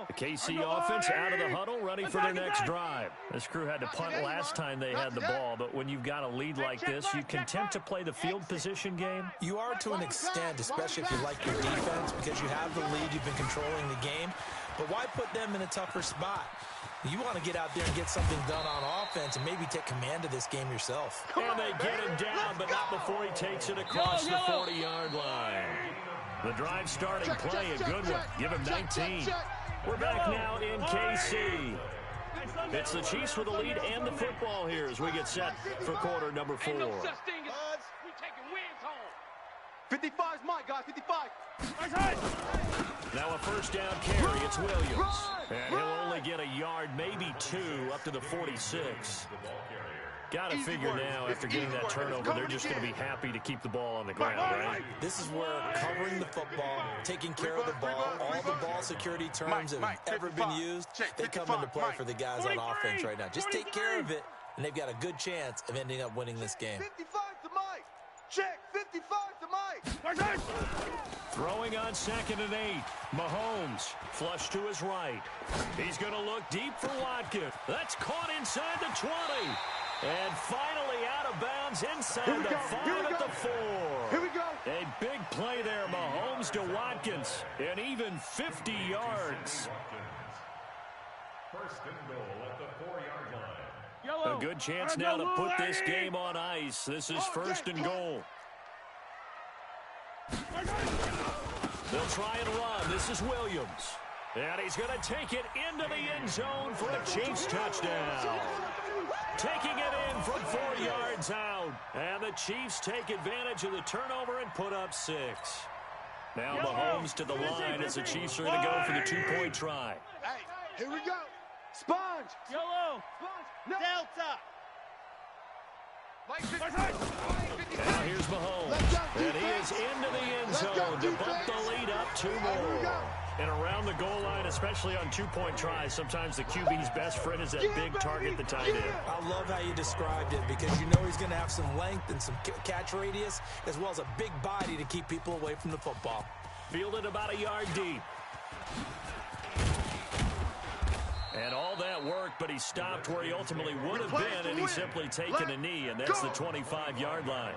The KC offense out of the huddle, ready for their next drive. This crew had to punt last time they had the ball, but when you've got a lead like this, you can tend to play the field position game. You are to an extent, especially if you like your defense, because you have the lead, you've been controlling the game. But why put them in a tougher spot? You want to get out there and get something done on offense and maybe take command of this game yourself. And they get him down, but not before he takes it across the 40-yard line. The drive starting play, a good one. Give him 19. We're back now in KC. It's the Chiefs with the lead and the football here as we get set for quarter number 4. 55's mine, guys. 55. Now a first down carry. It's Williams. And he'll only get a yard, maybe 2, up to the 46. Got to figure now, after getting that turnover, they're just going to be happy to keep the ball on the ground, right? This is where covering the football, taking care of the ball, all the ball security terms that have ever been used, they come into play for the guys on offense right now. Just take care of it, and they've got a good chance of ending up winning this game. 55 to Mike. Check. 55 to Mike. Throwing on 2nd and 8. Mahomes flush to his right. He's going to look deep for Watkins. That's caught inside the 20. And finally out of bounds inside the 5 at the 4. Here we go. A big play there, Mahomes to Watkins. And even 50 yards. First and goal at the 4-yard line. A good chance now to put this game on ice. This is first and goal. They'll try and run. This is Williams. And he's going to take it into the end zone for a Chiefs touchdown. Taking it in from 4 yards out. And the Chiefs take advantage of the turnover and put up 6. Now Mahomes to the line as the Chiefs are going to go for the 2-point try. Hey, here we go. Sponge. Yellow. No. Delta. Now here's Mahomes. And he is into the end zone to bump the lead up 2 more. And around the goal line, especially on 2-point tries, sometimes the QB's best friend is that big target, the tight end. I love how you described it because you know he's going to have some length and some catch radius as well as a big body to keep people away from the football. Fielded about a yard deep. And all that worked, but he stopped where he ultimately would have been, and he's simply taken a knee, and that's the 25-yard line.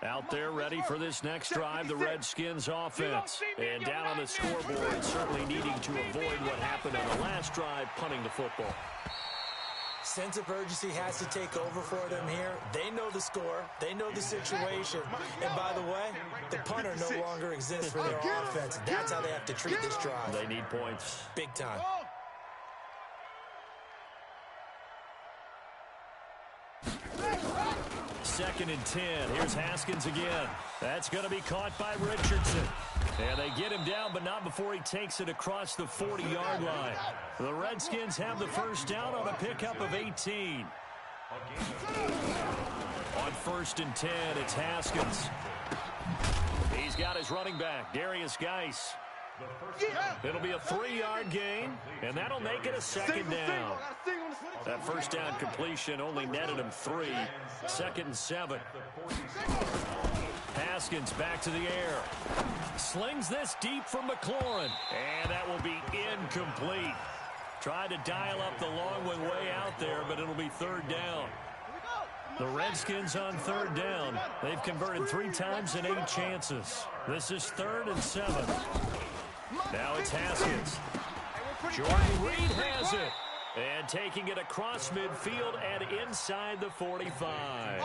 Out there ready for this next drive, the Redskins offense. And down on the scoreboard, certainly needing to avoid what happened on the last drive, punting the football. Sense of urgency has to take over for them here. They know the score. They know the situation. And by the way, the punter no longer exists for their offense. That's how they have to treat this drive. They need points. Big time. 2nd and 10. Here's Haskins again. That's going to be caught by Richardson. And they get him down, but not before he takes it across the 40-yard line. The Redskins have the first down on a pickup of 18. On 1st and 10, it's Haskins. He's got his running back, Darius Geis. It'll be a 3-yard gain, and that'll make it a 2nd down. That first down completion only netted him 3. 2nd and 7. Haskins back to the air. Slings this deep from McLaurin, and that will be incomplete. Tried to dial up the long one way out there, but it'll be 3rd down. The Redskins on 3rd down. They've converted 3 times in 8 chances. This is 3rd and 7. Now it's Haskins. Jordan Reed has it. And taking it across midfield and inside the 45.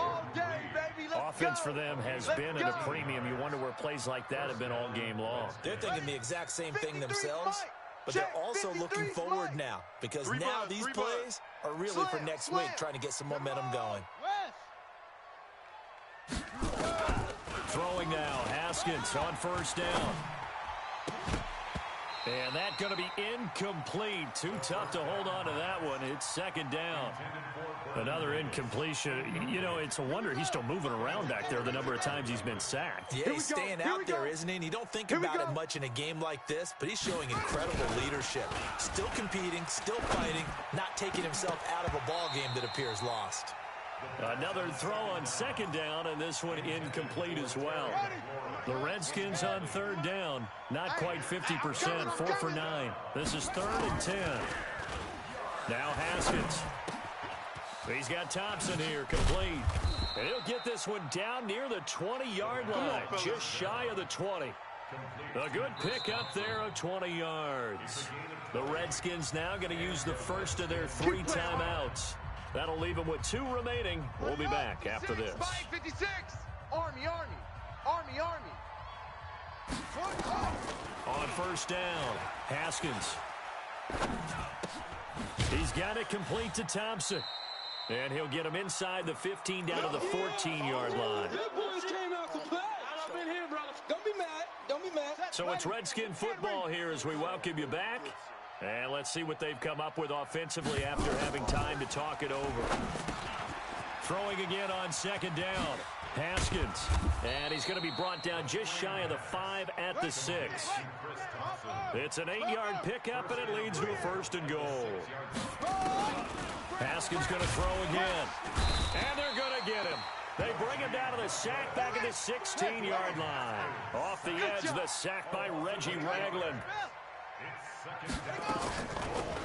Offense for them has been at a premium. You wonder where plays like that have been all game long. They're thinking the exact same thing themselves, but they're also looking forward now because now these plays are really for next week, trying to get some momentum going. Throwing now, Haskins on 1st down. And that's going to be incomplete. Too tough to hold on to that one. It's 2nd down. Another incompletion. You know, it's a wonder he's still moving around back there the number of times he's been sacked. Yeah, he's staying out there, isn't he? And you don't think about it much in a game like this, but he's showing incredible leadership. Still competing, still fighting, not taking himself out of a ball game that appears lost. Another throw on 2nd down, and this one incomplete as well. The Redskins on third down. Not quite 50%, 4 for 9. This is 3rd and 10. Now Haskins. He's got Thompson here, complete. And he'll get this one down near the 20-yard line, just shy of the 20. A good pickup there of 20 yards. The Redskins now going to use the first of their 3 timeouts. That'll leave them with 2 remaining. We'll be back after this. 56. Army, Army. Army, Army. On first down, Haskins. He's got it complete to Thompson. And he'll get him inside the 15 down to the 14-yard line. Don't be mad. Don't be mad. So it's Redskin football here as we welcome you back. And let's see what they've come up with offensively after having time to talk it over. Throwing again on second down. Haskins. And he's going to be brought down just shy of the 5 at the 6. It's an 8-yard pickup, and it leads to a 1st and goal. Haskins going to throw again. And they're going to get him. They bring him down to the sack back at the 16-yard line. Off the edge, the sack by Reggie Ragland.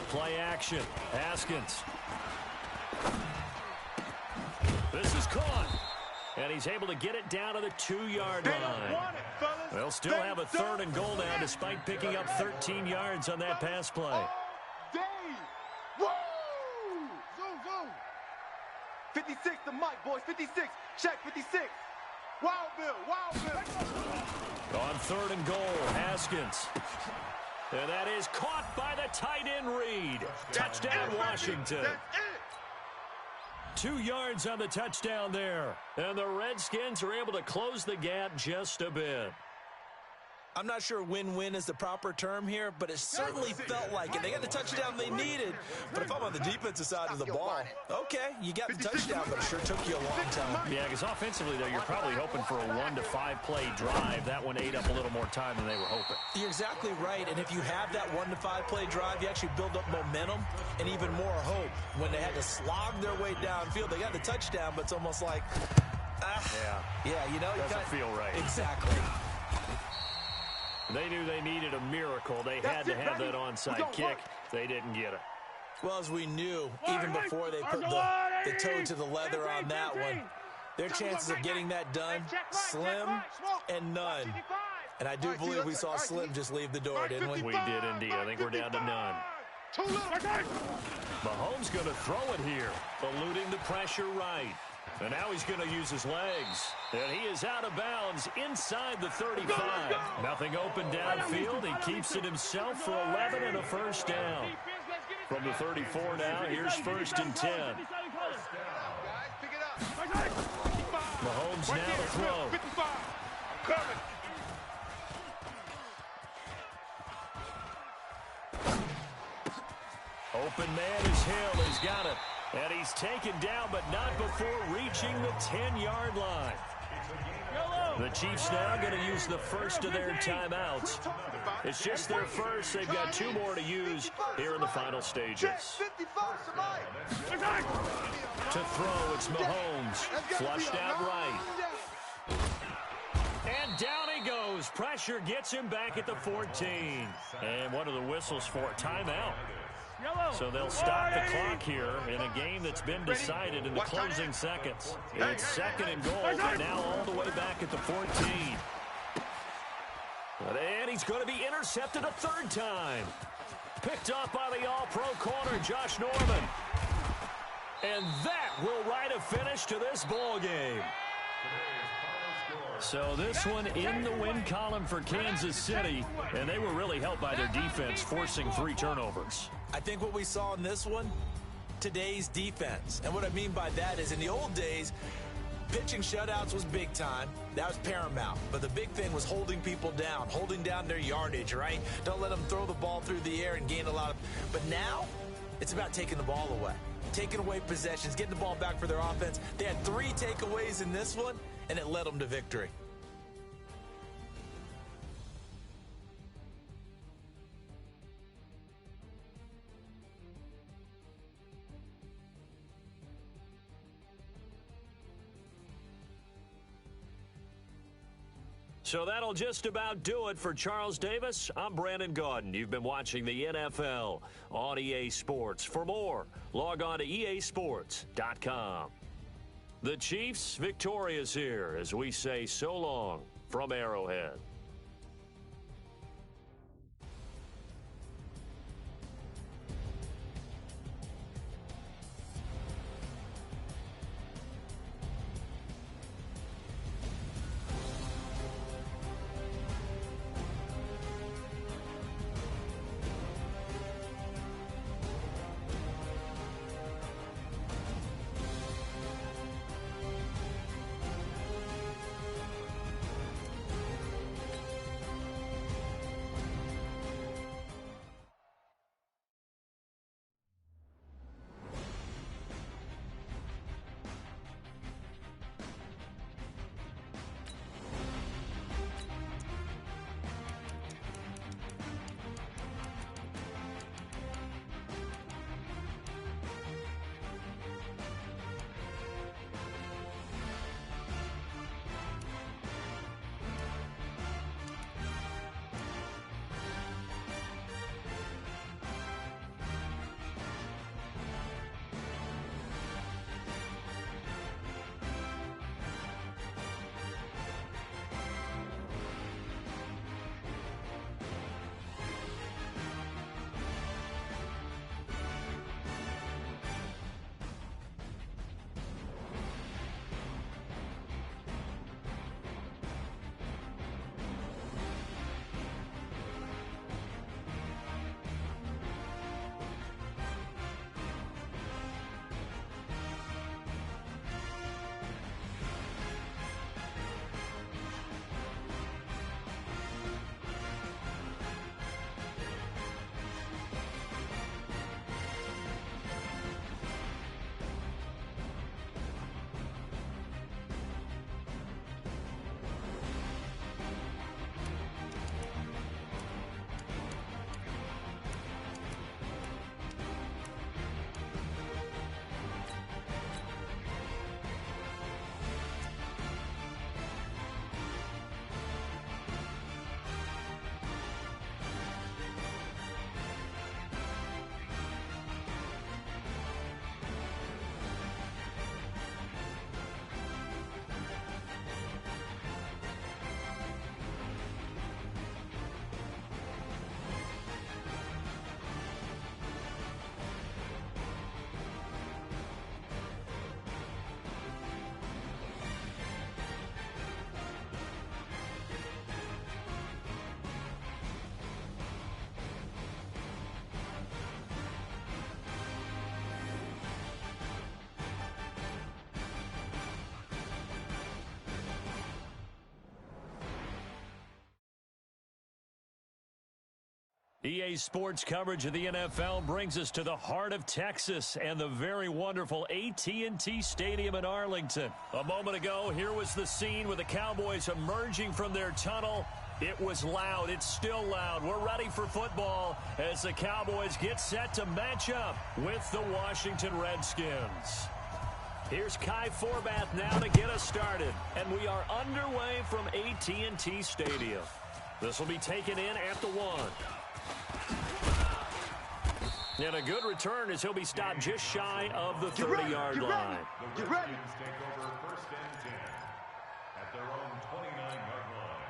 Play action. Haskins. This is caught. And he's able to get it down to the 2-yard line. They'll still have a 3rd and goal now despite picking up 13 yards on that pass play. Woo! Zoom, zoom. 56, the mic, boys. 56. Check, 56. Wild Bill, Wild Bill. On 3rd and goal, Haskins. And that is caught by the tight end Reed. Touchdown, Washington. That's it. 2 yards on the touchdown there. And the Redskins are able to close the gap just a bit. I'm not sure win-win is the proper term here, but it certainly felt like it. They got the touchdown they needed, but if I'm on the defensive side of the ball, okay, you got the touchdown, but it sure took you a long time. Yeah, because offensively, though, you're probably hoping for a 1 to 5 play drive. That one ate up a little more time than they were hoping. You're exactly right, and if you have that 1 to 5 play drive, you actually build up momentum and even more hope. When they had to slog their way downfield, they got the touchdown, but it's almost like, yeah, you know, doesn't feel right. Exactly. They knew they needed a miracle. They had to have that onside kick. They didn't get it. Well, as we knew, even before they put the toe to the leather on that one, their chances of getting that done, slim and none. And I do believe we saw Slim just leave the door, didn't we? We did indeed. I think we're down to none. Mahomes going to throw it here, eluding the pressure right. And now he's going to use his legs. And he is out of bounds inside the 35. Nothing open downfield. He keeps it himself for 11 and a 1st down. From the 34 now, here's 1st and 10. Mahomes now to throw. Open man is Hill. He's got it. And he's taken down, but not before reaching the 10-yard line. The Chiefs now going to use the first of their timeouts. It's just their first. They've got 2 more to use here in the final stages. To throw, it's Mahomes. Flushed out right. And down he goes. Pressure gets him back at the 14. And what are the whistles for? Timeout. So they'll stop the clock here in a game that's been decided in the closing seconds. It's 2nd and goal, but now all the way back at the 14. And he's going to be intercepted a 3rd time. Picked off by the all-pro corner, Josh Norman. And that will write a finish to this ball game. So this one in the win column for Kansas City, and they were really helped by their defense, forcing 3 turnovers. I think what we saw in this one, today's defense. And what I mean by that is in the old days, pitching shutouts was big time. That was paramount. But the big thing was holding people down, holding down their yardage, right? Don't let them throw the ball through the air and gain a lot of... But now, it's about taking the ball away. Taking away possessions, getting the ball back for their offense. They had 3 takeaways in this one, and it led them to victory. So that'll just about do it for Charles Davis. I'm Brandon Gaudin. You've been watching the NFL on EA Sports. For more, log on to easports.com. The Chiefs victorious here as we say so long from Arrowhead. EA Sports coverage of the NFL brings us to the heart of Texas and the very wonderful AT&T Stadium in Arlington. A moment ago, here was the scene with the Cowboys emerging from their tunnel. It was loud. It's still loud. We're ready for football as the Cowboys get set to match up with the Washington Redskins. Here's Kai Forbath now to get us started, and we are underway from AT&T Stadium. This will be taken in at the 1. And a good return as he'll be stopped just shy of the 30-yard line. The Redskins take over first and 10 at their own 29-yard line.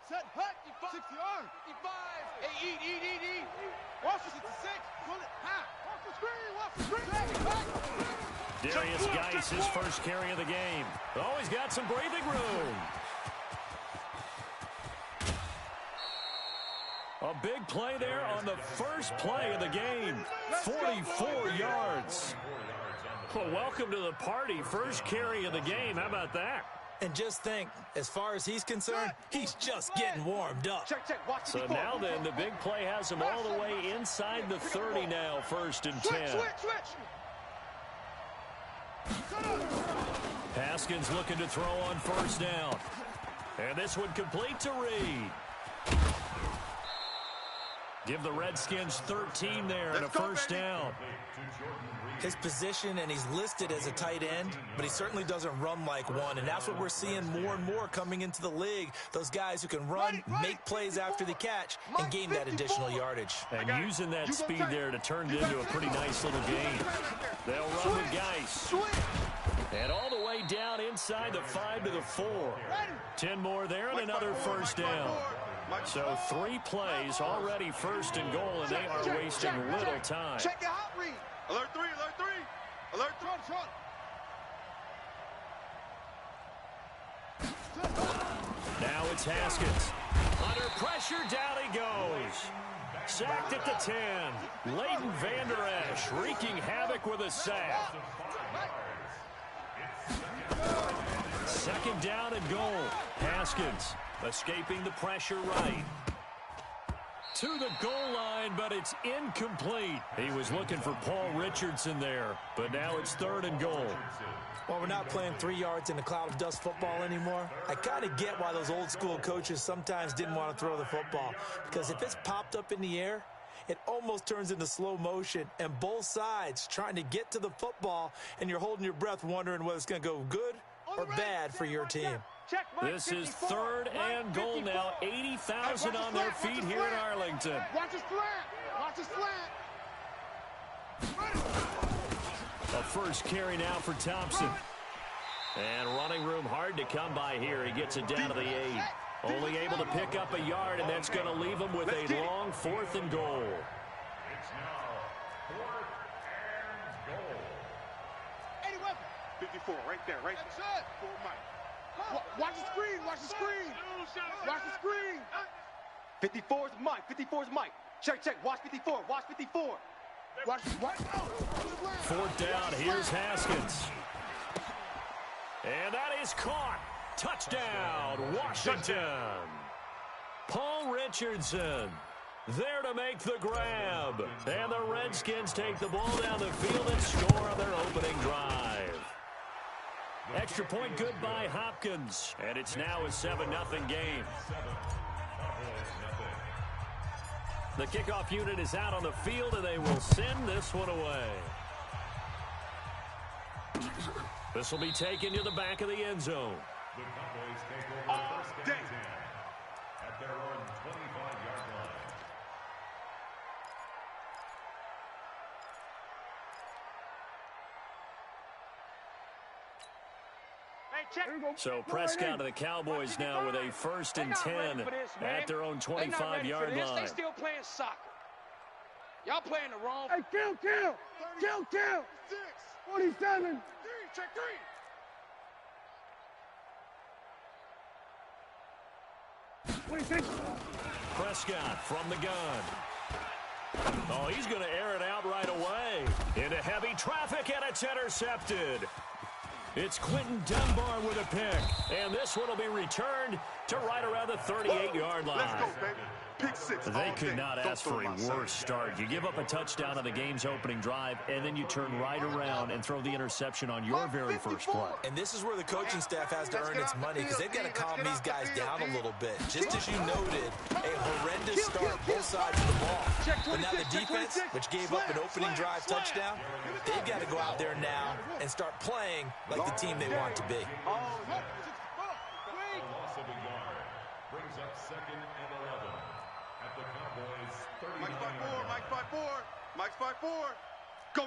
Set, hut, 60 yards, 55. Hey, eat. Watch the 66. Pull it, half. Watch the screen, back. Darius Geis, his first carry of the game. Oh, he's got some breathing room. A big play there on the first play of the game. 44 yards. Well, welcome to the party. First carry of the game. How about that? And just think, as far as he's concerned, he's just getting warmed up. Check. Watch So now then, the big play has him all the way inside the 30 now, first and 10. Switch. Haskins looking to throw on first down. And this one complete to Reed. Give the Redskins 13 there and a first down. His position, and he's listed as a tight end, but he certainly doesn't run like one, and that's what we're seeing more and more coming into the league. Those guys who can run, make plays after the catch, and gain that additional yardage. And using that speed there to turn it into a pretty nice little gain. They'll run with Geis. And all the way down inside the 5 to the 4. 10 more there and another first down. So 3 plays, already first and goal, and they are wasting little time. Check your hot read. Alert 3, alert 3. Alert 3. Now it's Haskins. Under pressure, down he goes. Sacked at the 10. Leighton Vander Esch wreaking havoc with a sack. Second down and goal. Haskins escaping the pressure right. To the goal line, but it's incomplete. He was looking for Paul Richardson there, but now it's 3rd and goal. Well, we're not playing 3 yards in a cloud of dust football anymore. I kind of get why those old school coaches sometimes didn't want to throw the football, because if it's popped up in the air, it almost turns into slow motion, and both sides trying to get to the football, and you're holding your breath wondering whether it's going to go good or bad for your team. This is 3rd and goal now. 80,000 on their feet here in Arlington. Watch his flat. Watch his flat. A first carry now for Thompson. And running room hard to come by here. He gets it down to the 8. Only able to pick up a yard, and that's going to leave him with a long 4th and goal. It's now 4th and goal. 54, right there, right there. Watch the screen, watch the screen. Watch the screen. 54 is Mike, 54 is Mike. Check, watch 54, watch 54. Watch. 4th down, here's Haskins. And that is caught. Touchdown, Washington. Paul Richardson there to make the grab. And the Redskins take the ball down the field and score on their opening drive. Extra point good by Hopkins. And it's now a 7-0 game. The kickoff unit is out on the field, and they will send this one away. This will be taken to the back of the end zone. The Cowboys take over first and 10 at their own 25-yard line. So Prescott to the Cowboys now with a 1st and 10 at their own 25-yard line. They still playing soccer. Y'all playing the wrong. Hey, kill. 47. Check 3. 26. Prescott from the gun. Oh, he's going to air it out right away. Into heavy traffic, and it's intercepted. It's Quentin Dunbar with a pick. And this one will be returned to right around the 38-yard line. Let's go, baby. Pick 6. They could not ask for a worse start. You give up a touchdown on the game's opening drive, and then you turn right around and throw the interception on your very first play. And this is where the coaching staff has to earn its money, because they've got to calm these guys down a little bit. Just as you noted, a horrendous start both sides of the ball. But now the defense, which gave up an opening drive touchdown, they've got to go out there now and start playing like the team they want to be. A loss of a yard brings up 2nd and 11 at the Cowboys' 39-yard line. Mike's 5-4. Go.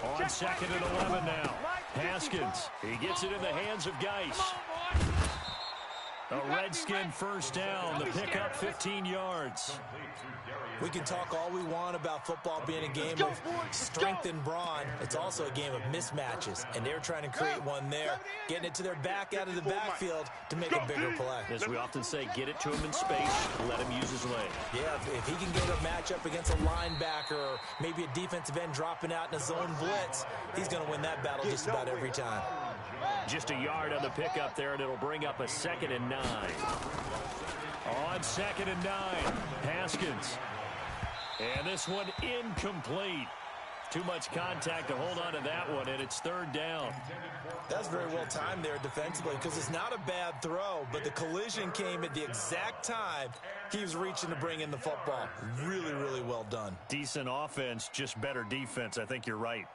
On 2nd and 11 now. Haskins. He gets it in the hands of Geis. A Redskin first down. The pickup 15 yards. We can talk all we want about football being a game of strength and brawn. It's also a game of mismatches, and they're trying to create one there, getting it to their back out of the backfield to make a bigger play. As we often say, get it to him in space, let him use his leg. Yeah, if he can get a matchup against a linebacker or maybe a defensive end dropping out in a zone blitz, he's going to win that battle just about every time. Just a yard on the pickup there, and it'll bring up a 2nd and 9. On 2nd and 9, Haskins. And this one incomplete. Too much contact to hold on to that one, and it's It's third down. That's very well timed there defensively because it's not a bad throw, but the collision came at the exact time he was reaching to bring in the football. Really, really well done. Decent offense, just better defense. I think you're right.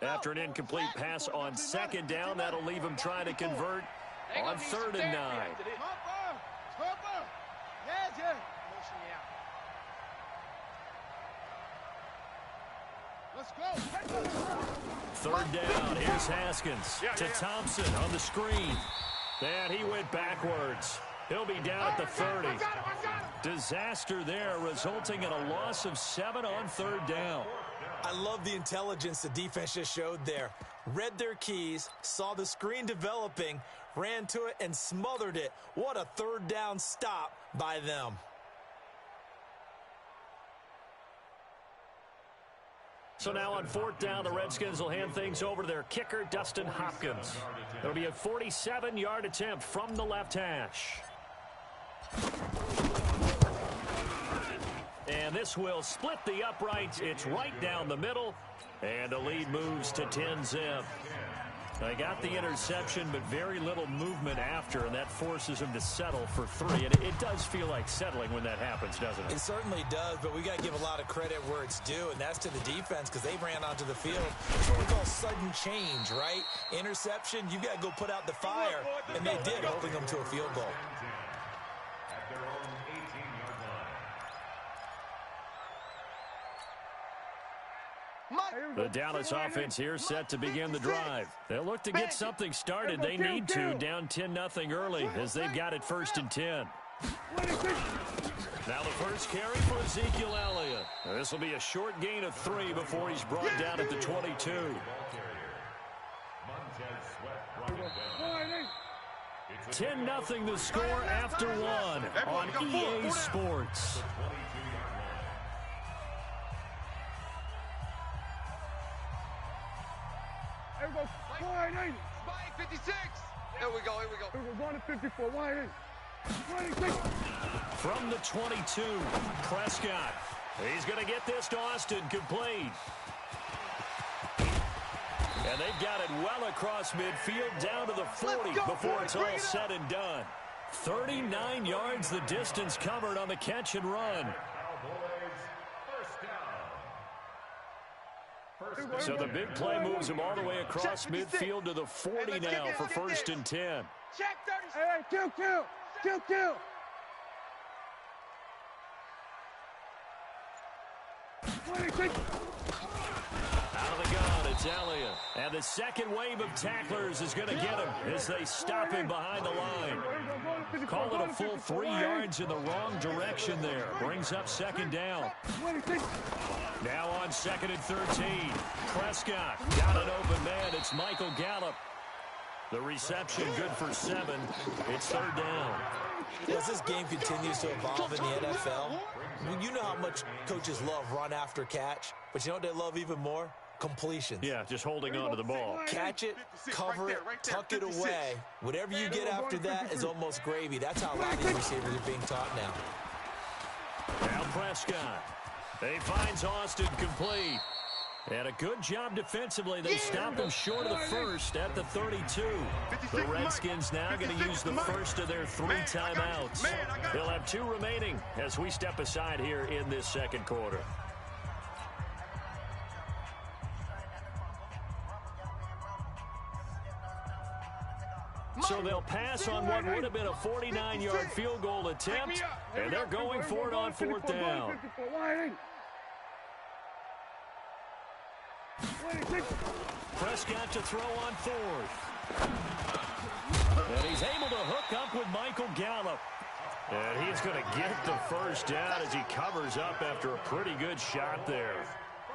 After an incomplete pass on second down, that'll leave him trying to convert on 3rd and 9. Let's go. 3rd down. Here's Haskins to Thompson on the screen. And he went backwards. He'll be down at the 30. Disaster there, resulting in a loss of 7 on 3rd down. I love the intelligence the defense just showed there. Read their keys, saw the screen developing, ran to it, and smothered it. What a 3rd down stop by them. So now on 4th down, the Redskins will hand things over to their kicker, Dustin Hopkins. It'll be a 47-yard attempt from the left hash. And this will split the uprights. It's right down the middle. And the lead moves to 10-zip. They got the interception, but very little movement after, and that forces him to settle for 3. And it does feel like settling when that happens, doesn't it? It certainly does, but we got to give a lot of credit where it's due, and that's to the defense because they ran onto the field. It's what we call sudden change, right? Interception, you got to go put out the fire, and they did, holding them to a field goal. At their own 18-yard line. The Dallas offense here set to begin the drive. They'll look to get something started. They need to, down 10-0 early as they've got it 1st and 10. Now the first carry for Ezekiel Elliott. This will be a short gain of 3 before he's brought down at the 22. 10-0 the score after 1 on EA Sports. Here we go. Wide 80. Spike 56. Here we go. We're going to 54. Wide 80. From the 22, Prescott. He's going to get this to Austin, complete. And they've got it well across midfield down to the 40 before it's all said and done. 39 yards the distance covered on the catch and run. So the big play moves him all the way across midfield to the 40 now for 1st and 10. Check 30. Hey, kill. Out of the gun, it's Elliott. And the second wave of tacklers is going to get him as they stop him behind the line. Call it a full 3 yards in the wrong direction there. Brings up 2nd down. Now on 2nd and 13. Prescott got an open man. It's Michael Gallup. The reception good for 7. It's 3rd down. As this game continues to evolve in the NFL, you know how much coaches love run after catch, but you know what they love even more? Completions. Yeah, just holding on to the ball. Catch it, cover it, tuck it away. Whatever you get after that is almost gravy. That's how a lot of these receivers are being taught now. Now Prescott. He finds Austin complete. And a good job defensively. They stop him short of the first at the 32. The Redskins now going to use the first of their 3 timeouts. They'll have 2 remaining as we step aside here in this second quarter. So they'll pass on what would have been a 49-yard field goal attempt, and they're going for it on 4th down. Prescott to throw on 4th. And he's able to hook up with Michael Gallup. And he's going to get the first down as he covers up after a pretty good shot there.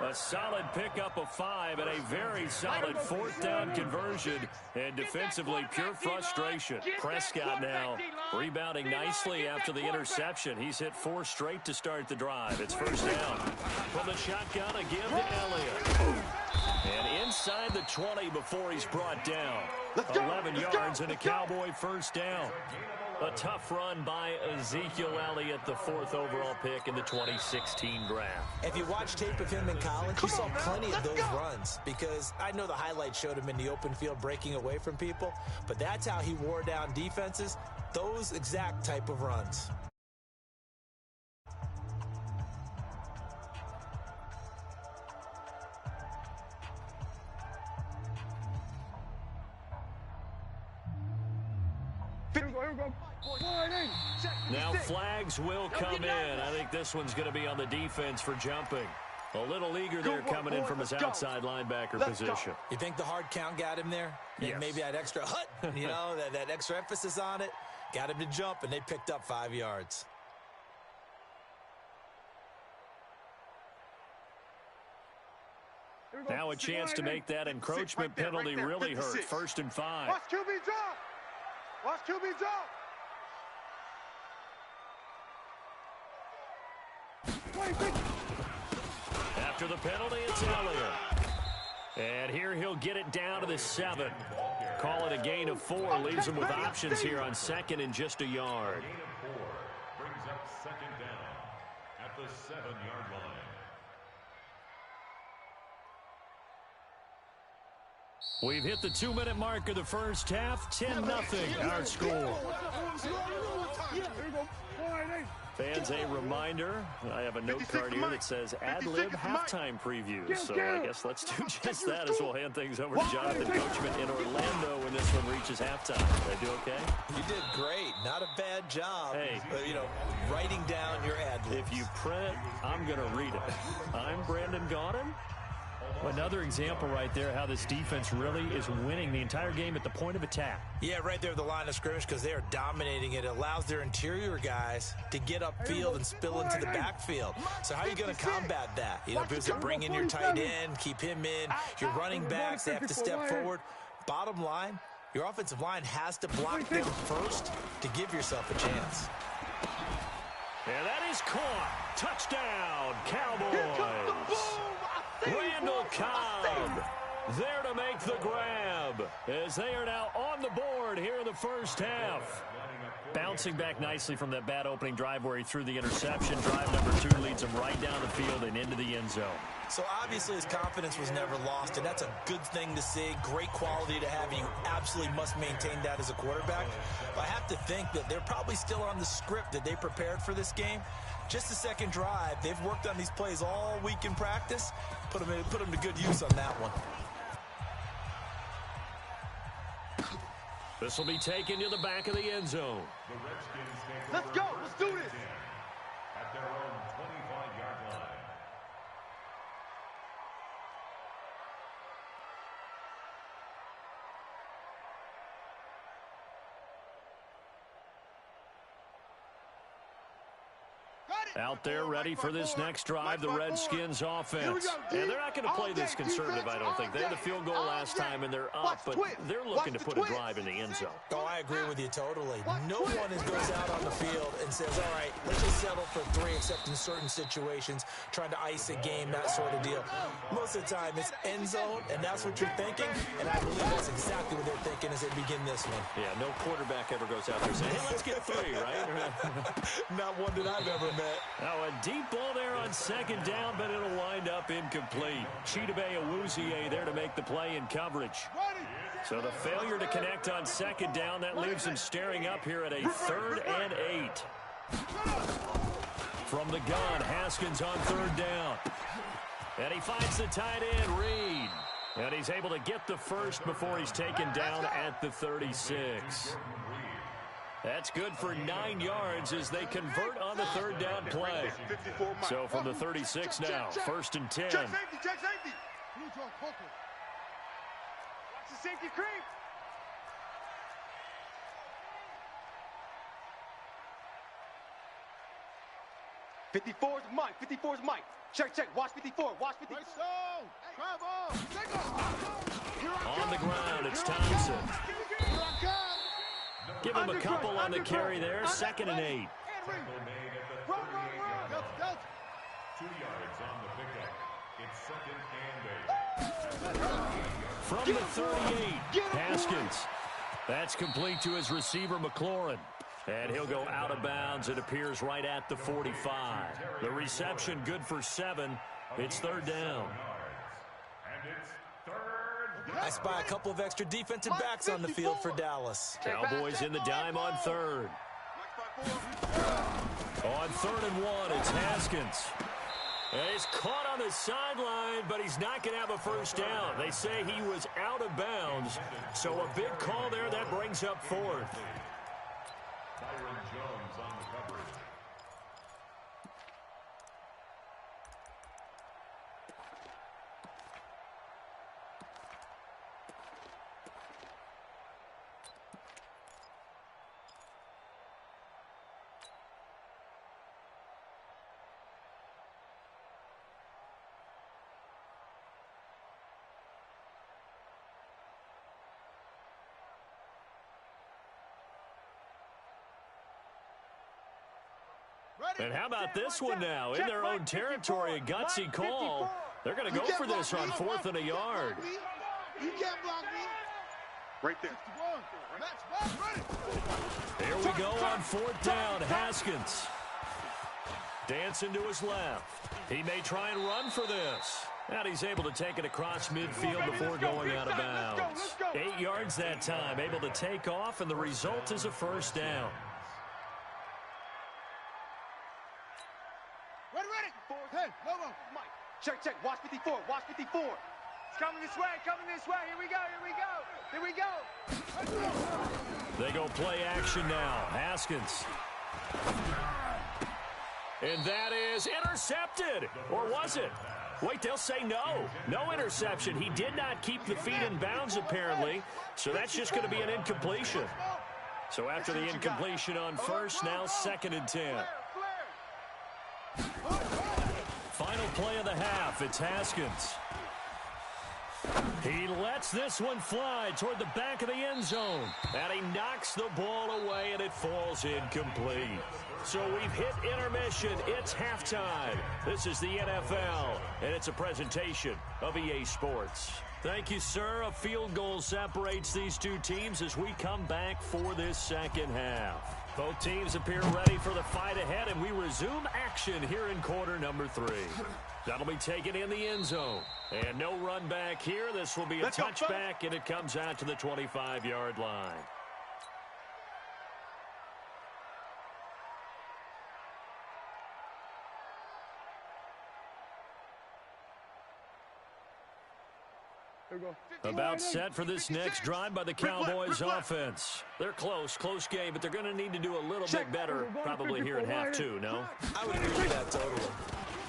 A solid pickup of 5 and a very solid 4th down conversion. And defensively, pure frustration. Prescott now rebounding nicely after the interception. He's hit 4 straight to start the drive. It's 1st down. From the shotgun, a give to Elliott. And inside the 20 before he's brought down. 11 yards and a Cowboy first down. A tough run by Ezekiel Elliott, the 4th overall pick in the 2016 draft. If you watch tape of him in college, you saw plenty of those runs, because I know the highlights showed him in the open field breaking away from people, but that's how he wore down defenses, those exact type of runs. Now flags will come in. I think this one's going to be on the defense for jumping. A little eager there coming in from his outside linebacker position. You think the hard count got him there? Yes. Maybe that extra hut, you know, that extra emphasis on it, got him to jump, and they picked up 5 yards. Now a chance to make that encroachment penalty really hurt. 1st and 5. Watch QB drop. Watch QB drop. After the penalty, it's Elliott. And here he'll get it down to the 7. Call it a gain of 4. Leaves him with options here on 2nd and just a yard. Gain of 4 brings up 2nd down at the 7-yard line. We've hit the 2-minute mark of the first half. 10-0 our score. Fans, a reminder, I have a note card here that says ad-lib halftime previews. So I guess let's do just that as we'll hand things over to Jonathan Coachman in Orlando when this one reaches halftime. Did I do okay? You did great. Not a bad job. Hey. But, you know, writing down your ad-libs. If you print, I'm going to read it. I'm Brandon Gaudin. Another example right there how this defense really is winning the entire game at the point of attack. Yeah, right there at the line of scrimmage, because they are dominating it. It allows their interior guys to get upfield and spill into the backfield. So how are you going to combat that? You know, because bring in your tight end, keep him in. Your running backs, they have to step forward. Bottom line, your offensive line has to block them first to give yourself a chance. And that is caught. Touchdown, Cowboys. Randall Cobb there to make the grab as they are now on the board here in the first half. Bouncing back nicely from that bad opening drive where he threw the interception. Drive number 2 leads him right down the field and into the end zone. So obviously his confidence was never lost, and that's a good thing to see. Great quality to have, and you absolutely must maintain that as a quarterback. But I have to think that they're probably still on the script that they prepared for this game. Just the second drive, they've worked on these plays all week in practice. Put them to good use on that one. This will be taken to the back of the end zone. The Redskins take Let's over go. Let's do this. at their own 25-yard line. Out there ready for this next drive, the Redskins offense. And they're not going to play this conservative, I don't think. They had the field goal last time, and they're up, but they're looking to put a drive in the end zone. Oh, I agree with you totally. No one goes out on the field and says, all right, let's just settle for 3, except in certain situations, trying to ice a game, that sort of deal. Most of the time, it's end zone, and that's what you're thinking, and I believe that's exactly what they're thinking as they begin this one. Yeah, no quarterback ever goes out there saying, hey, let's get 3, right? Not one that I've ever met. Now a deep ball there on second down, but it'll wind up incomplete. Chidobe Awuzie there to make the play in coverage. So the failure to connect on second down, that leaves him staring up here at a 3rd and 8. From the gun, Haskins on 3rd down. And he finds the tight end, Reed. And he's able to get the first before he's taken down at the 36. That's good for 9 yards as they convert on the 3rd down play. So from the 36 now, 1st and 10. Check safety, check safety. Watch the safety creep. '54 is Mike. 54 is Mike. Check. Watch 54. Watch 54. On the ground, it's Thompson. Give him a couple on the carry there. 2nd and 8. Tackle made at the 38-yard line. 2 yards on the pickup. It's 2nd and 8. From the 38, Haskins. That's complete to his receiver, McLaurin. And he'll go out of bounds. It appears right at the 45. The reception good for 7. It's third down. I spy a couple of extra defensive backs on the field for Dallas. Cowboys in the dime on third. On 3rd and 1, it's Haskins. And he's caught on the sideline, but he's not going to have a first down. They say he was out of bounds. So a big call there that brings up 4th. Byron Jones on the coverage. And how about this one now? In their own territory, a gutsy call. They're going to go for this on 4th and a yard. You can't block me. Right there. Here we go on 4th down. Haskins. Dancing to his left. He may try and run for this. And he's able to take it across midfield before going out of bounds. 8 yards that time. Able to take off, and the result is a first down. Hey, no, Mike. Check. Watch 54. Watch 54. It's coming this way. Here we go. They go play action now. Haskins. And that is intercepted. Or was it? Wait, they'll say no. No interception. He did not keep the feet in bounds, apparently. So that's just going to be an incompletion. So after the incompletion on first, now 2nd and 10. Final play of the half. It's Haskins. He lets this one fly toward the back of the end zone. And he knocks the ball away, and it falls incomplete. So we've hit intermission. It's halftime. This is the NFL, and it's a presentation of EA Sports. Thank you, sir. A field goal separates these two teams as we come back for this second half. Both teams appear ready for the fight ahead, and we resume action here in quarter number 3. That'll be taken in the end zone. And no run back here. This will be a touchback, and it comes out to the 25-yard line. About set for this next drive by the Cowboys offense. They're close game, but they're going to need to do a little bit better probably here in half 2, no? I would agree with that totally.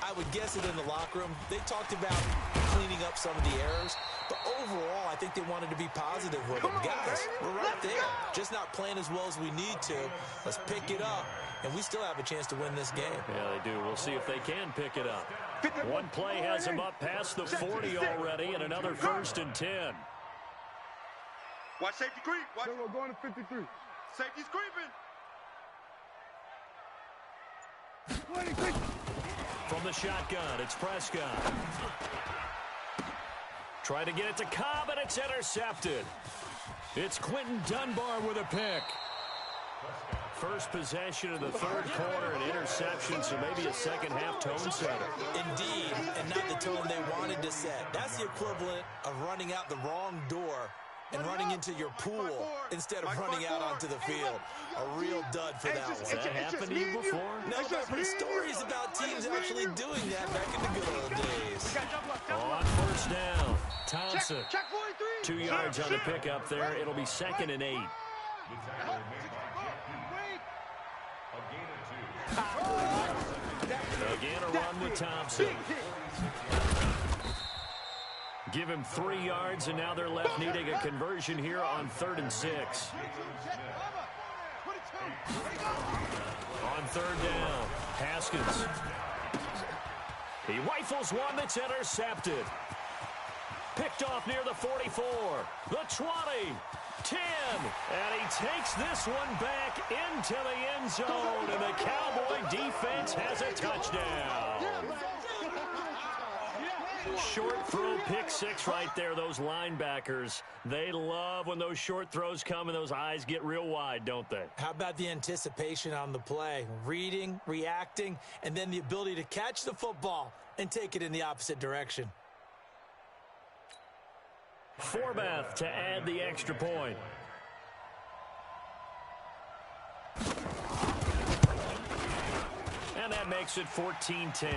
I would guess it in the locker room. They talked about cleaning up some of the errors, but overall, I think they wanted to be positive with them. Guys, we're right there. Just not playing as well as we need to. Let's pick it up, and we still have a chance to win this game. Yeah, they do. We'll see if they can pick it up. One play has them up past the 40 already, and another 1st and 10. Watch safety creep. Watch. We're going to 53. Safety's creeping. From the shotgun, it's Prescott. Try to get it to Cobb, and it's intercepted. It's Quentin Dunbar with a pick. First possession of the 3rd quarter, an interception, so maybe a second-half tone setter. Indeed, and not the tone they wanted to set. That's the equivalent of running out the wrong door and running into your pool instead of running out onto the field. A real dud for that one. Has that happened to you before? No, but I've heard stories about teams actually doing that back in the good old days. On 1st down, Thompson. 2 yards on the pickup there. It'll be 2nd and 8. Again, a run with Thompson. Give him 3 yards, and now they're left needing a conversion here on 3rd and 6. On 3rd down, Haskins. He rifles one that's intercepted. Picked off near the 44, the 20, 10, and he takes this one back into the end zone, and the Cowboy defense has a touchdown. Short throw pick six right there, those linebackers. They love when those short throws come and those eyes get real wide, don't they? How about the anticipation on the play? Reading, reacting, and then the ability to catch the football and take it in the opposite direction. Forbath to add the extra point. And that makes it 14-10.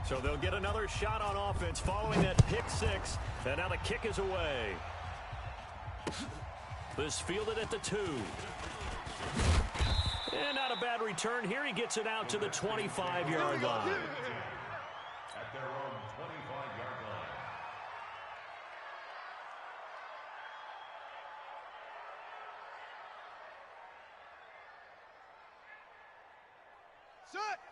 So they'll get another shot on offense following that pick six. And now the kick is away. This fielded at the 2. And not a bad return here. He gets it out to the 25-yard line. At their own 25-yard line.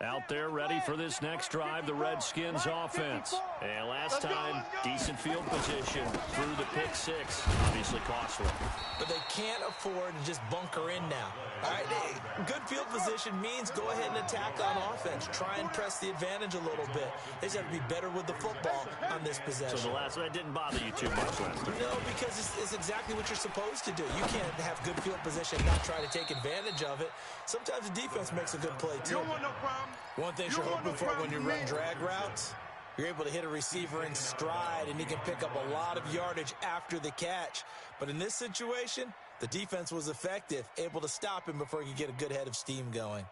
Out there ready for this next drive, the Redskins offense. And last time, decent field position through the pick six. Obviously costly. But they can't afford to just bunker in now. All right, good field position means go ahead and attack on offense. Try and press the advantage a little bit. They just have to be better with the football on this possession. So the last one didn't bother you too much, Lester? No, because it's exactly what you're supposed to do. You can't have good field position and not try to take advantage of it. Sometimes the defense makes a good play, too. You don't want no problem. One thing you're hoping for when you run drag routes, you're able to hit a receiver in stride, and he can pick up a lot of yardage after the catch. But in this situation, the defense was effective, able to stop him before he could get a good head of steam going.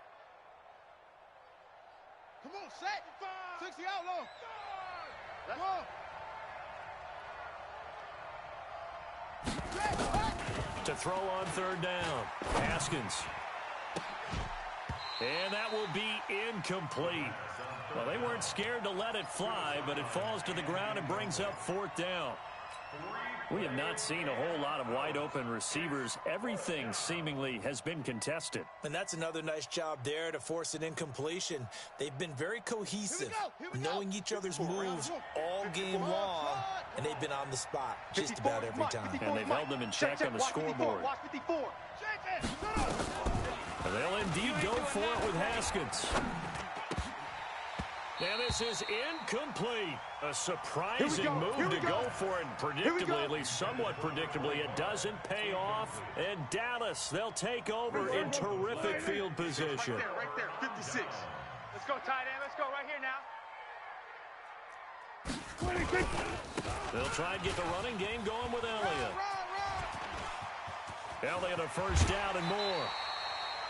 Come on, set. 60 out low. Let's go. To throw on third down, Haskins. And that will be incomplete. Well, they weren't scared to let it fly, but it falls to the ground and brings up fourth down. We have not seen a whole lot of wide-open receivers. Everything seemingly has been contested. And that's another nice job there to force an incompletion. They've been very cohesive, knowing each other's moves all game long, and they've been on the spot just about every time. And they've held them in check on the scoreboard. And they'll indeed go for it with Haskins. And this is incomplete. A surprising move to go for it. Predictably, at least somewhat predictably, it doesn't pay off. And Dallas, they'll take over in terrific field position. Right there, 56. Let's go, tight end. Let's go right here now. They'll try and get the running game going with Elliott. Elliott a first down and more.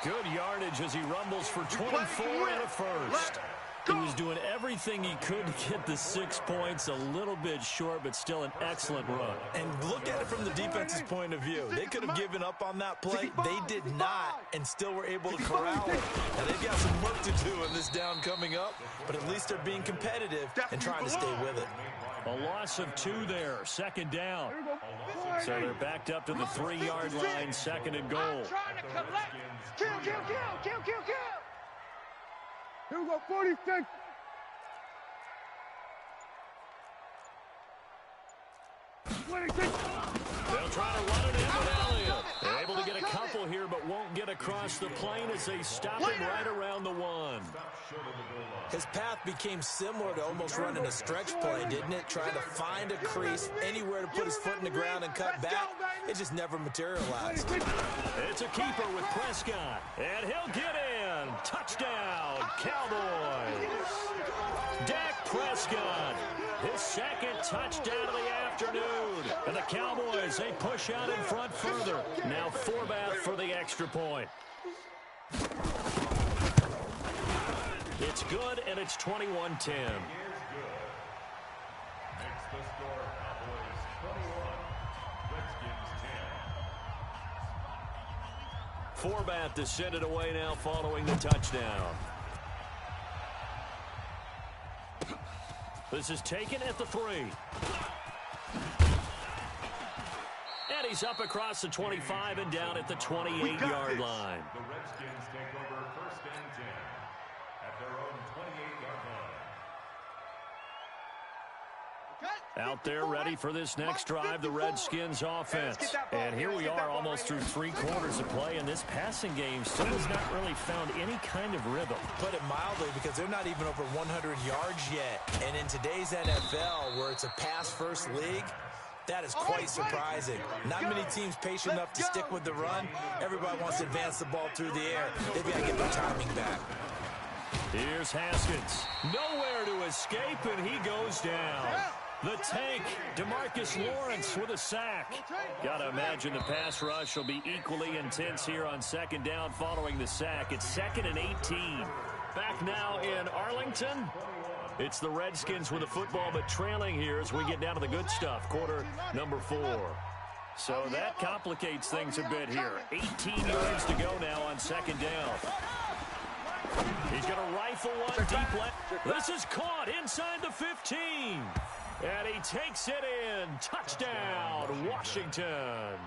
Good yardage as he rumbles for 24 and a first. He was doing everything he could to get the 6 points, a little bit short, but still an excellent run. And look at it from the defense's point of view. They could have given up on that play. They did not, and still were able to corral it. Now, they've got some work to do in this down coming up, but at least they're being competitive and trying to stay with it. A loss of 2 there, second down. So they're backed up to the 3-yard line, second and goal. I'm trying to collect. Kill. Here we go, 46. They'll try to run it in with Elliott. They're able to get a couple here, but won't get across the plane as they stop him right around the 1. His path became similar to almost running a stretch play, didn't it? Trying to find a crease, anywhere to put his foot in the ground and cut back. It just never materialized. It's a keeper with Prescott, and he'll get in. Touchdown, Cowboys. Dak Prescott, his second touchdown of the afternoon. And the Cowboys, they push out in front further. Now Forbath for the extra point. It's good, and it's 21-10. Makes the score Cowboys 21, Redskins 10. Forbath to send it away now following the touchdown. This is taken at the 3. And he's up across the 25 and down at the 28-yard line. The Redskins take over first and 10 at their own 28-yard line. Out there ready for this next drive, the Redskins offense. And here we are almost through 3 quarters of play, and this passing game still has not really found any kind of rhythm. Put it mildly, because they're not even over 100 yards yet. And in today's NFL, where it's a pass-first league, that is quite surprising. Not many teams patient enough to stick with the run. Everybody wants to advance the ball through the air. They've got to get their timing back. Here's Haskins. Nowhere to escape, and he goes down. The tank, DeMarcus Lawrence with a sack. Got to imagine the pass rush will be equally intense here on second down following the sack. It's 2nd and 18. Back now in Arlington. It's the Redskins with the football, but trailing here as we get down to the good stuff. Quarter number 4. So that complicates things a bit here. 18 yards to go now on second down. He's going to rifle one deep left. This is caught inside the 15. And he takes it in. Touchdown, Washington.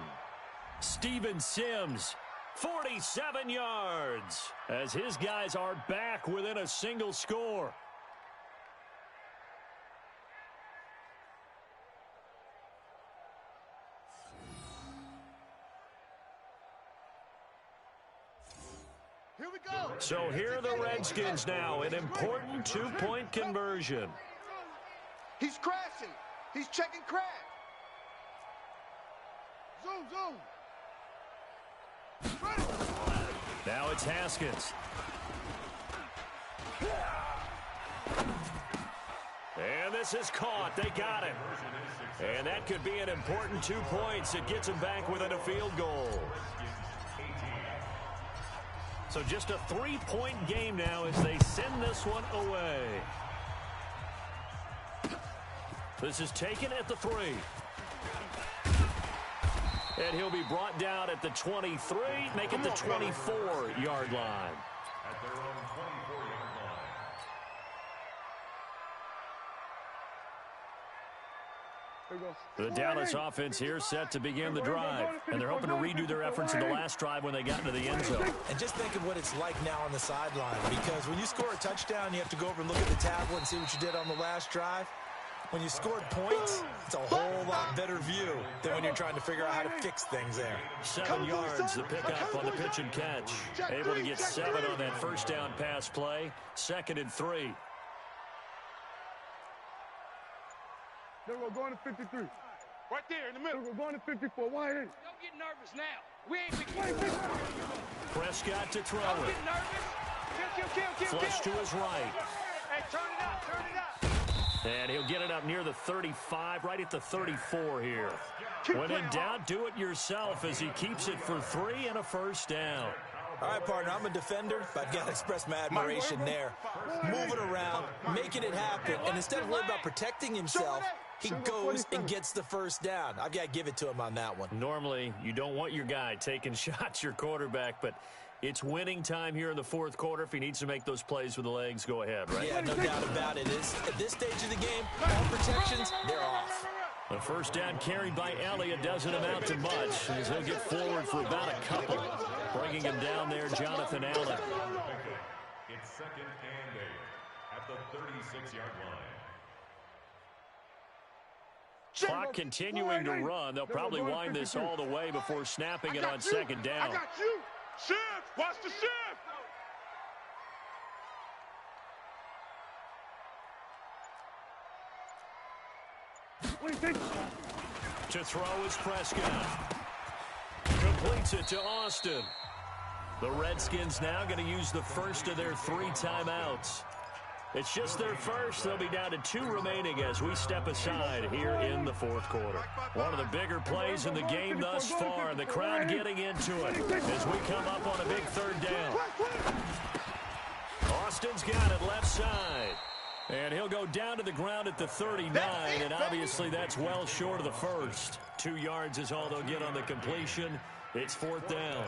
Steven Sims, 47 yards, as his guys are back within a single score. Here we go. So here are the Redskins now, an important 2-point conversion. He's crashing. He's checking crash. Zoom. Now it's Haskins. And this is caught. They got it. And that could be an important 2 points. It gets him back within a field goal. So just a 3-point game now as they send this one away. This is taken at the 3. And he'll be brought down at the 23, make it the 24-yard line. At their own 24-yard line. The Dallas offense here set to begin the drive. And they're hoping to redo their efforts in the last drive when they got into the end zone. And just think of what it's like now on the sideline, because when you score a touchdown, you have to go over and look at the tablet and see what you did on the last drive. When you scored points, it's a whole lot better view than when you're trying to figure out how to fix things there. 7 yards, the pickup on the pitch and catch. Able to get 7 on that first down pass play. 2nd and 3. We're going to 53. Right there in the middle. We're going to 54. Why ain't? Don't get nervous now. We ain't big. Prescott to throw Don't it. get nervous. Kill. Flush to his right. Hey, turn it up. And he'll get it up near the 35, right at the 34 here. When in doubt, do it yourself as he keeps it for 3 and a first down. All right, partner, I'm a defender, but I've got to express my admiration there. Moving around, making it happen, and instead of worrying about protecting himself, he goes and gets the first down. I've got to give it to him on that one. Normally, you don't want your guy taking shots, your quarterback, but it's winning time here in the fourth quarter. If he needs to make those plays with the legs, go ahead, right? Yeah, no doubt about it. At this stage of the game, all protections, they're off. The first down carried by Elliott doesn't amount to much, as he'll get forward for about a couple. Bringing him down there, Jonathan Allen. It's 2nd and 8 at the 36-yard line. Clock continuing to run. They'll probably wind this all the way before snapping it on second down. I got you. Shift. Watch the shift. To throw is Prescott. Completes it to Austin. The Redskins now going to use the first of their 3 timeouts. It's just their first. They'll be down to 2 remaining as we step aside here in the fourth quarter. One of the bigger plays in the game thus far. The crowd getting into it as we come up on a big 3rd down. Austin's got it left side. And he'll go down to the ground at the 39, and obviously that's well short of the first. 2 yards is all they'll get on the completion. It's 4th down.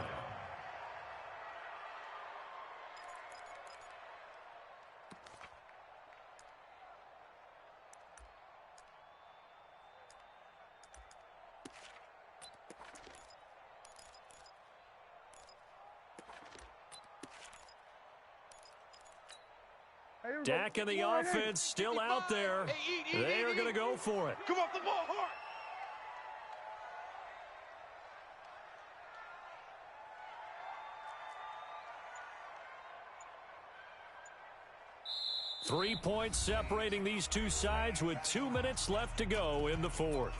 Dak and the offense still out there. They are going to go for it. Come off the ball hard. Three points separating these two sides with 2 minutes left to go in the fourth.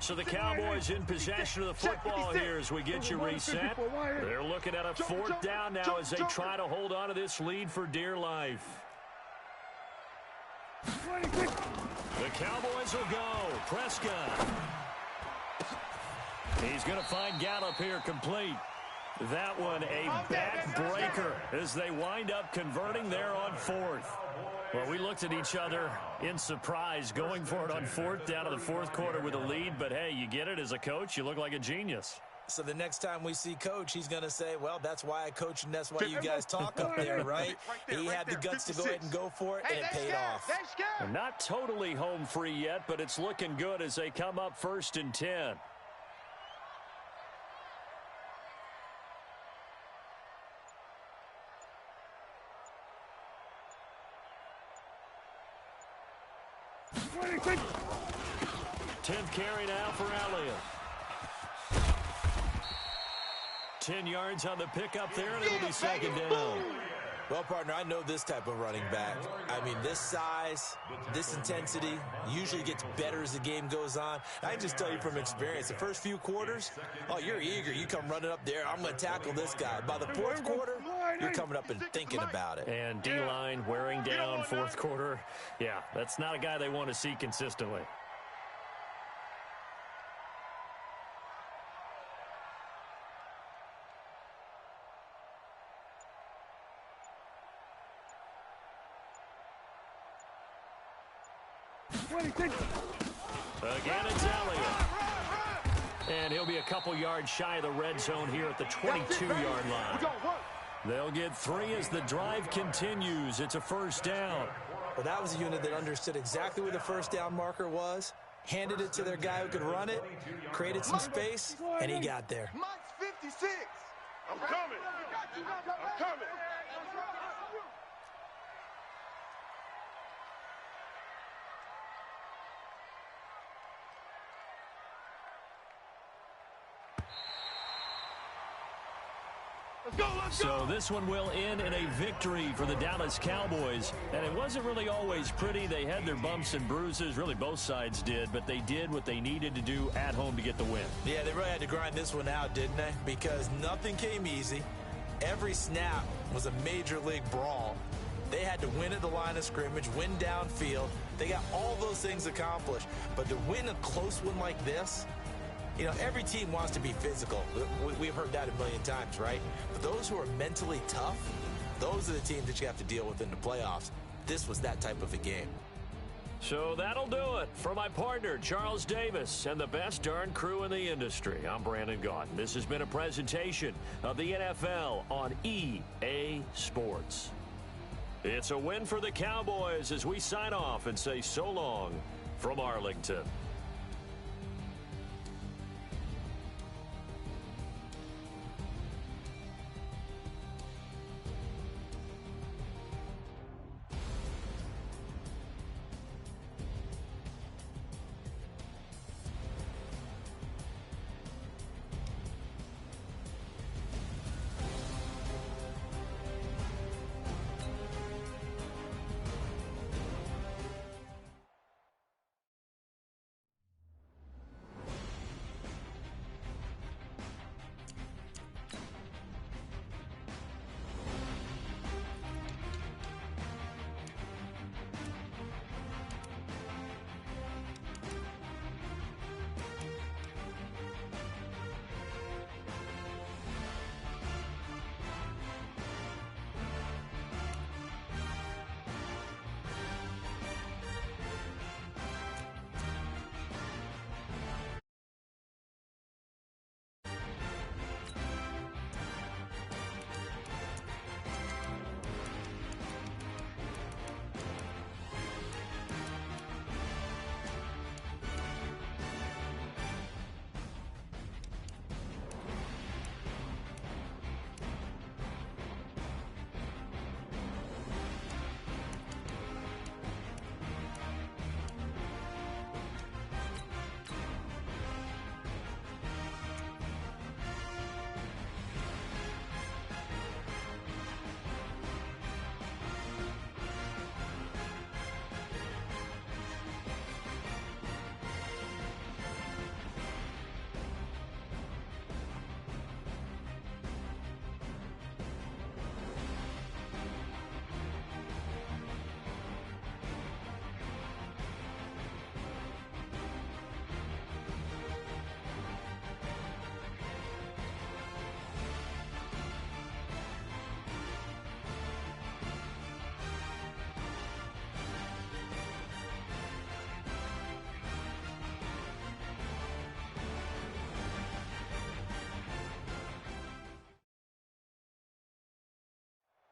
So the Cowboys in possession of the football here as we get you reset. They're looking at a fourth down now as they try to hold on to this lead for dear life. The Cowboys will go. Prescott. He's going to find Gallup here complete. That one a backbreaker as they wind up converting there on fourth. Well, we looked at each other in surprise going for it on fourth down in the fourth quarter with a lead. But, hey, you get it as a coach. You look like a genius. So the next time we see Coach, he's going to say, well, that's why I coach and that's why you guys talk up there, right? He had the guts to go ahead and go for it, and it paid off. They're not totally home free yet, but it's looking good as they come up 1st and 10. Tenth carry now for Elliott. 10 yards on the pickup there, and it'll be second down. Well, partner, I know this type of running back. I mean, this size, this intensity usually gets better as the game goes on. I can just tell you from experience, the first few quarters, oh, you're eager. You come running up there, I'm going to tackle this guy. By the fourth quarter, you're coming up and thinking about it. And D-line wearing down fourth quarter. Yeah, that's not a guy they want to see consistently. Again, it's Elliott. And he'll be a couple yards shy of the red zone here at the 22-yard line. They'll get 3 as the drive continues. It's a first down. Well, that was a unit that understood exactly where the first down marker was, handed it to their guy who could run it, created some space, and he got there. Mike's 56. I'm coming. I'm coming. So this one will end in a victory for the Dallas Cowboys. And it wasn't really always pretty. They had their bumps and bruises. Really, both sides did. But they did what they needed to do at home to get the win. Yeah, they really had to grind this one out, didn't they? Because nothing came easy. Every snap was a major league brawl. They had to win at the line of scrimmage, win downfield. They got all those things accomplished. But to win a close one like this, you know, every team wants to be physical. We've heard that a million times, right? But those who are mentally tough, those are the teams that you have to deal with in the playoffs. This was that type of a game. So that'll do it. For my partner, Charles Davis, and the best darn crew in the industry, I'm Brandon Gaudin. This has been a presentation of the NFL on EA Sports. It's a win for the Cowboys as we sign off and say so long from Arlington.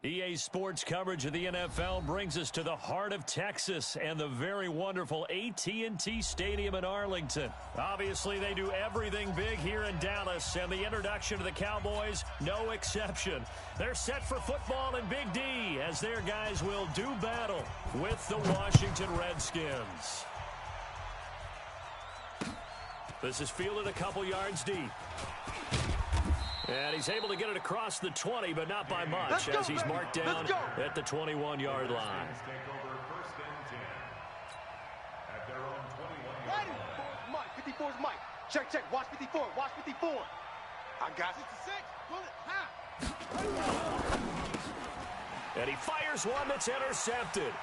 EA Sports coverage of the NFL brings us to the heart of Texas and the very wonderful AT&T Stadium in Arlington. Obviously, they do everything big here in Dallas, and the introduction to the Cowboys, no exception. They're set for football in Big D as their guys will do battle with the Washington Redskins. This is fielded a couple yards deep. And he's able to get it across the 20, but not by much, as he's marked down at the 21-yard line. Mike, 54's Mike. Check, check. Watch 54. Watch 54. I got it. 66. Bullet. Ha. And he fires one that's intercepted.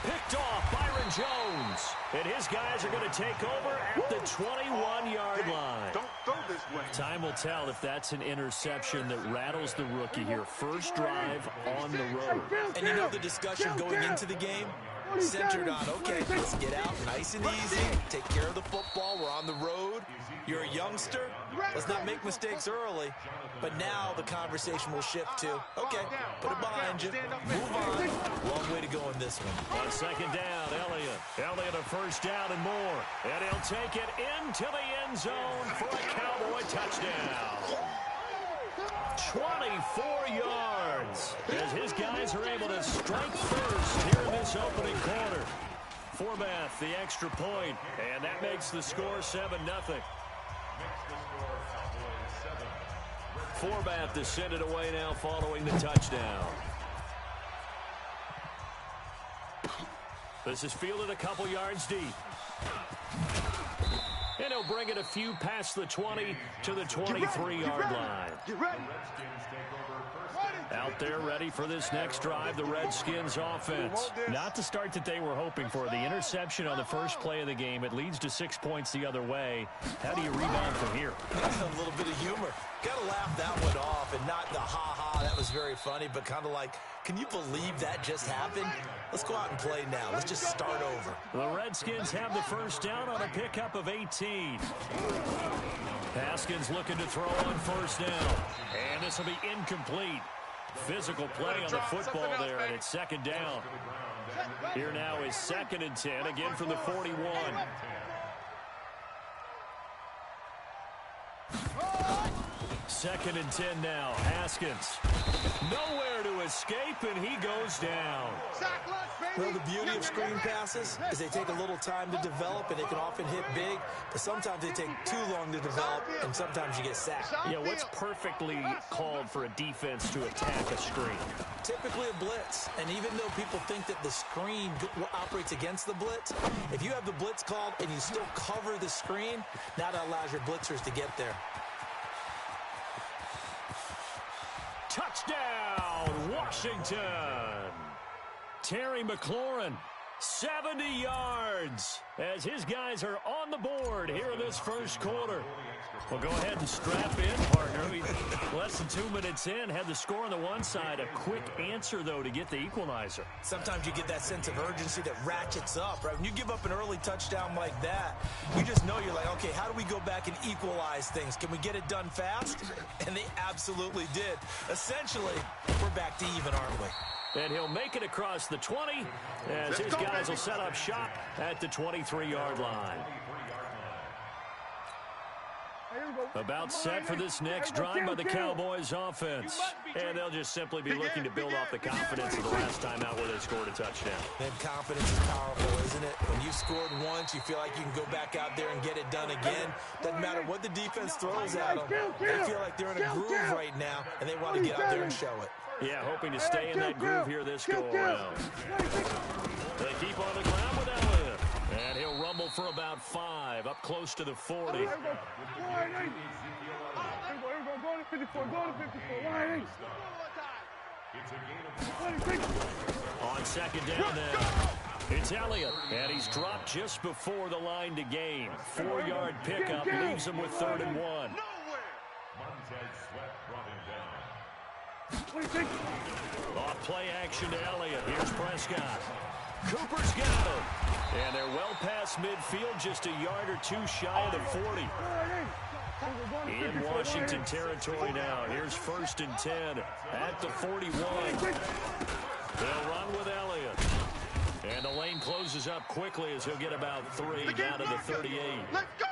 Picked off Byron Jones. And his guys are going to take over at the 21-yard line. Don't throw this way. Time will tell if that's an interception that rattles the rookie here. First drive on the road. And you know the discussion going into the game? Centered on, okay, let's get out nice and easy, take care of the football, we're on the road, you're a youngster, let's not make mistakes early. But now the conversation will shift to, okay, put it behind you, move on. Long way to go in this one. On second down, Elliott a first down and more. And he'll take it into the end zone for a Cowboy touchdown. 24 yards as his guys are able to strike first here in this opening quarter. Forbath, the extra point, and that makes the score 7-0. Forbath to send it away now following the touchdown. This is fielded a couple yards deep. And he'll bring it a few past the 20 to the 23-yard line. Get ready. Out there ready for this next drive, the Redskins offense. Not the start that they were hoping for. The interception on the first play of the game. It leads to 6 points the other way. How do you rebound from here? A little bit of humor. Got to laugh that one off, and not the ha-ha, that was very funny, but kind of like, can you believe that just happened? Let's go out and play now. Let's just start over. The Redskins have the first down on a pickup of 18. Haskins looking to throw on first down. And this will be incomplete. Physical play on the football there, and it's second down. Here now is 2nd and 10, again from the 41. Second and 10 now. Haskins. Nowhere to escape, and he goes down. Well, the beauty of screen passes is they take a little time to develop, and they can often hit big, but sometimes they take too long to develop, and sometimes you get sacked. Yeah, what's perfectly called for a defense to attack a screen? Typically a blitz, and even though people think that the screen operates against the blitz, if you have the blitz called and you still cover the screen, that allows your blitzers to get there. Touchdown, Washington. Terry McLaurin, 70 yards, as his guys are on the board here in this first quarter. Well, go ahead and strap in, partner. Less than 2 minutes in, had the score on the one side. A quick answer, though, to get the equalizer. Sometimes you get that sense of urgency that ratchets up, right? When you give up an early touchdown like that, you just know you're like, okay, how do we go back and equalize things? Can we get it done fast? And they absolutely did. Essentially, we're back to even, aren't we? And he'll make it across the 20 as his guys will set up shop at the 23-yard line. About set for this next drive by the Cowboys offense. And they'll just simply be looking to build off the confidence of the last time out where they scored a touchdown. And confidence is powerful, isn't it? When you've scored once, you feel like you can go back out there and get it done again. Doesn't matter what the defense throws at them. They feel like they're in a groove right now, and they want to get out there and show it. Yeah, hoping to stay in that groove here this go-around. They keep on the ground with Elliott. And he'll rumble for about 5, up close to the 40. On second down then, it's Elliott. And he's dropped just before the line to gain. 4-yard pickup leaves him with 3rd and 1. Off play action to Elliott. Here's Prescott. Cooper's got him. And they're well past midfield, just a yard or two shy of the 40. In Washington territory now. Here's 1st and 10 at the 41. They'll run with Elliott. And the lane closes up quickly as he'll get about 3 down to the 38. Let's go!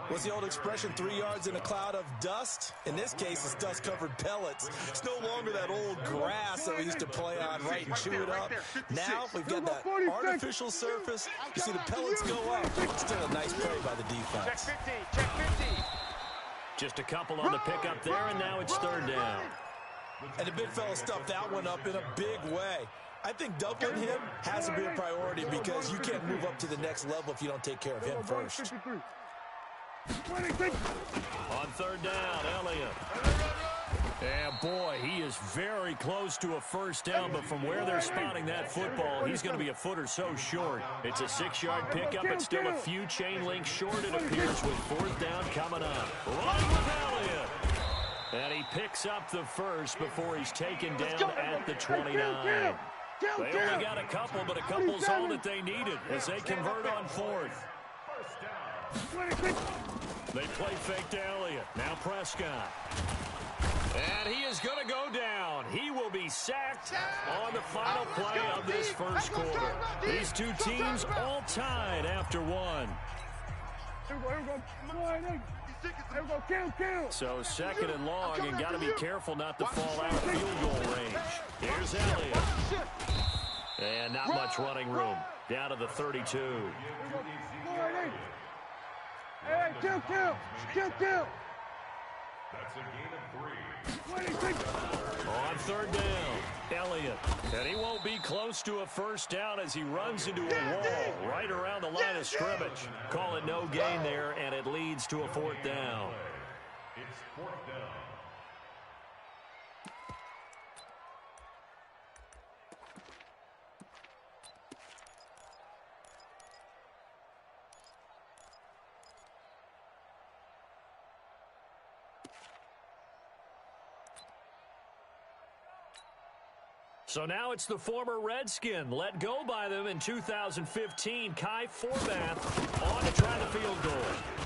What's the old expression, 3 yards in a cloud of dust? In this case, it's dust-covered pellets. It's no longer that old grass that we used to play on, right, and chew it up. Now we've got that artificial surface. You see the pellets go up. Still a nice play by the defense. Check 50, check 50. Just a couple on the pickup there, and now it's 3rd down. And the big fella stuffed that one up in a big way. I think doubling him has to be a priority because you can't move up to the next level if you don't take care of him first. On 3rd down, Elliott. And boy, he is very close to a 1st down, but from where they're spotting that football, he's going to be a foot or so short. It's a 6-yard pickup. It's still a few chain links short, it appears, with 4th down coming up. Run with Elliott. And he picks up the 1st before he's taken down at the 29. They only got a couple, but a couple's all that they needed as they convert on 4th. They play fake to Elliott. Now Prescott. And he is going to go down. He will be sacked on the final play of this 1st quarter. These two teams all tied after 1. So 2nd and long, and got to be careful not to fall out of field goal range. Here's Elliott. And not much running room. Down to the 32. Hey, kill. That's a gain of 3. On 3rd down, Elliott. And he won't be close to a 1st down as he runs into a wall right around the line of scrimmage. Call it no gain there, and it leads to a 4th down. It's 4th down. So now it's the former Redskin, let go by them in 2015, Kai Forbath, on to try the field goal.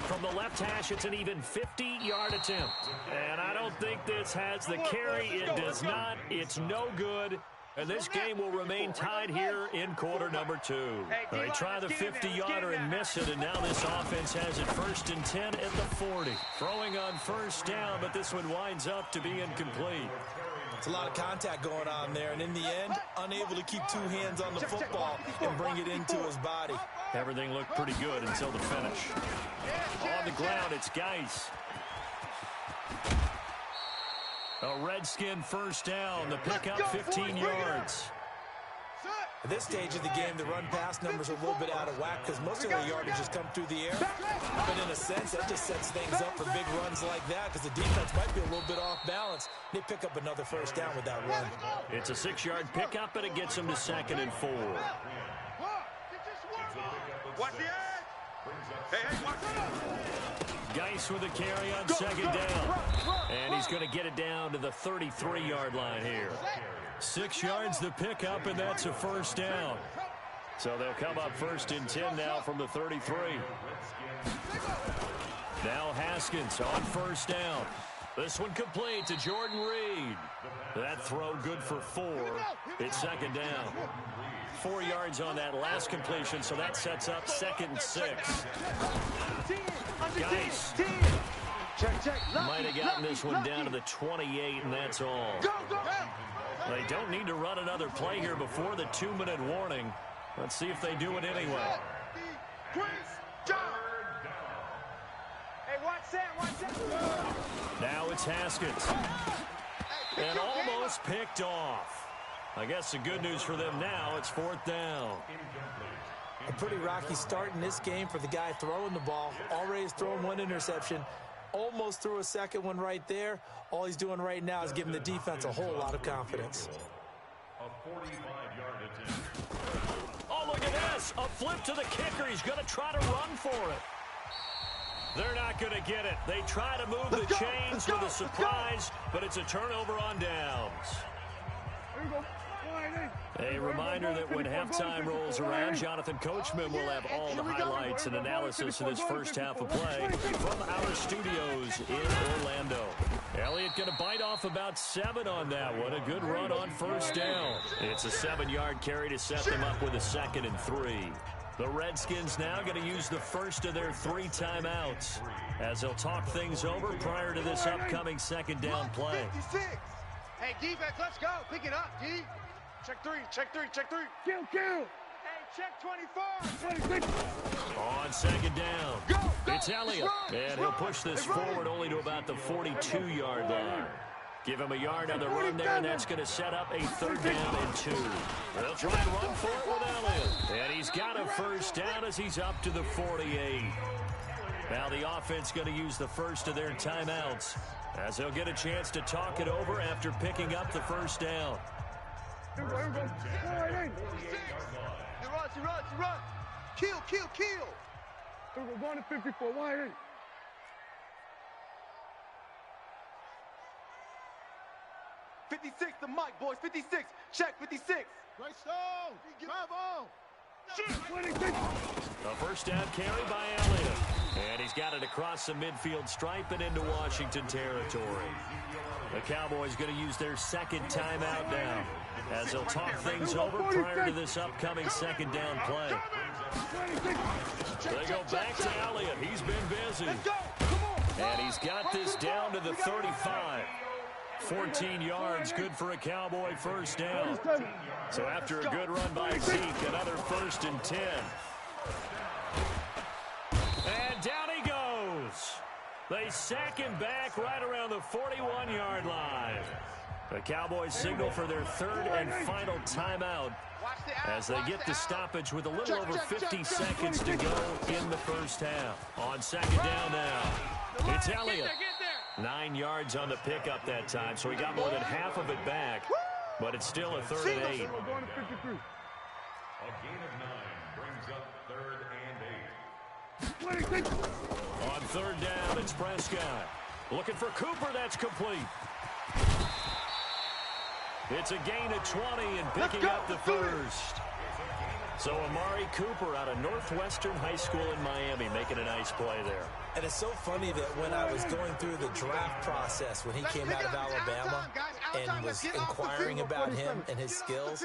From the left hash, it's an even 50-yard attempt. And I don't think this has the carry. It does not. It's no good. And this game will remain tied here in quarter number 2. They try the 50-yarder and miss it, and now this offense has it 1st and 10 at the 40. Throwing on 1st down, but this one winds up to be incomplete. It's a lot of contact going on there, and in the end, unable to keep 2 hands on the football and bring it into his body. Everything looked pretty good until the finish. On the ground, it's Geis. A Redskin 1st down. The pickup 15 yards. At this stage of the game, the run-pass numbers are a little bit out of whack because most of their yardage has come through the air. But in a sense, that just sets things up for big runs like that because the defense might be a little bit off balance. They pick up another 1st down with that run. It's a 6-yard pickup, and it gets them to 2nd and 4. Watch the edge. Hey, watch it. Geis with a carry on 2nd down. And he's going to get it down to the 33-yard line here. 6 yards the pickup, and that's a 1st down. So they'll come up 1st and 10 now from the 33. Now Haskins on 1st down. This one complete to Jordan Reed. That throw good for 4. It's 2nd down. 4 yards on that last completion, so that sets up 2nd and 6. Geis might have gotten this one down to the 28, and that's all. They don't need to run another play here before the 2-minute warning. Let's see if they do it anyway. Hey, watch that. Now it's Haskins. And almost picked off. I guess the good news for them now, it's 4th down. A pretty rocky start in this game for the guy throwing the ball. Already has thrown 1 interception. Almost threw a 2nd one right there. All he's doing right now is giving the defense a whole lot of confidence. A 45-yard attempt. Oh, look at this. A flip to the kicker. He's going to try to run for it. They're not going to get it. They try to move the chains with a surprise, but it's a turnover on downs. A reminder that when halftime rolls around, Jonathan Coachman will have all the highlights and analysis of this first half of play from our studios in Orlando. Elliott going to bite off about 7 on that one. A good run on first down. It's a 7-yard carry to set them up with a 2nd and 3. The Redskins now going to use the first of their 3 timeouts as they'll talk things over prior to this upcoming 2nd down play. Hey, defense, let's go. Pick it up, D. Check 3, check 3, check 3. Kill. Hey, check 24. On 2nd down, it's Elliott, and he'll push this forward only to about the 42-yard line. Give him a yard on the run there, and that's going to set up a 3rd down and 2. They'll try and run for it with Elliott, and he's got a first down as he's up to the 48. Now the offense going to use the first of their timeouts as they'll get a chance to talk it over after picking up the first down. He runs. Kill. We're going to 54, wide in. The mic, boys. 56. Check 56. Great stone. Drive on. A first down carry by Elliott. And he's got it across the midfield stripe and into Washington territory. The Cowboys going to use their 2nd timeout now as they'll talk things over prior to this upcoming 2nd down play. They go back to Elliott. He's been busy. And he's got this down to the 35. 14 yards, good for a Cowboy first down. So after a good run by Zeke, another 1st and 10. And down he goes. They sack him back right around the 41-yard line. The Cowboys signal for their 3rd and final timeout as they get the stoppage with a little over 50 seconds to go in the first half. On 2nd down now, it's Elliott. 9 yards on the pickup that time, so he got more than half of it back, but it's still a 3rd and 8. A gain of 9 brings up 3rd and 8. On 3rd down, it's Prescott. Looking for Cooper, that's complete. It's a gain of 20 and picking up the first. So Amari Cooper out of Northwestern High School in Miami making a nice play there. And it's so funny that when I was going through the draft process, when he came out of Alabama and was inquiring about him and his skills,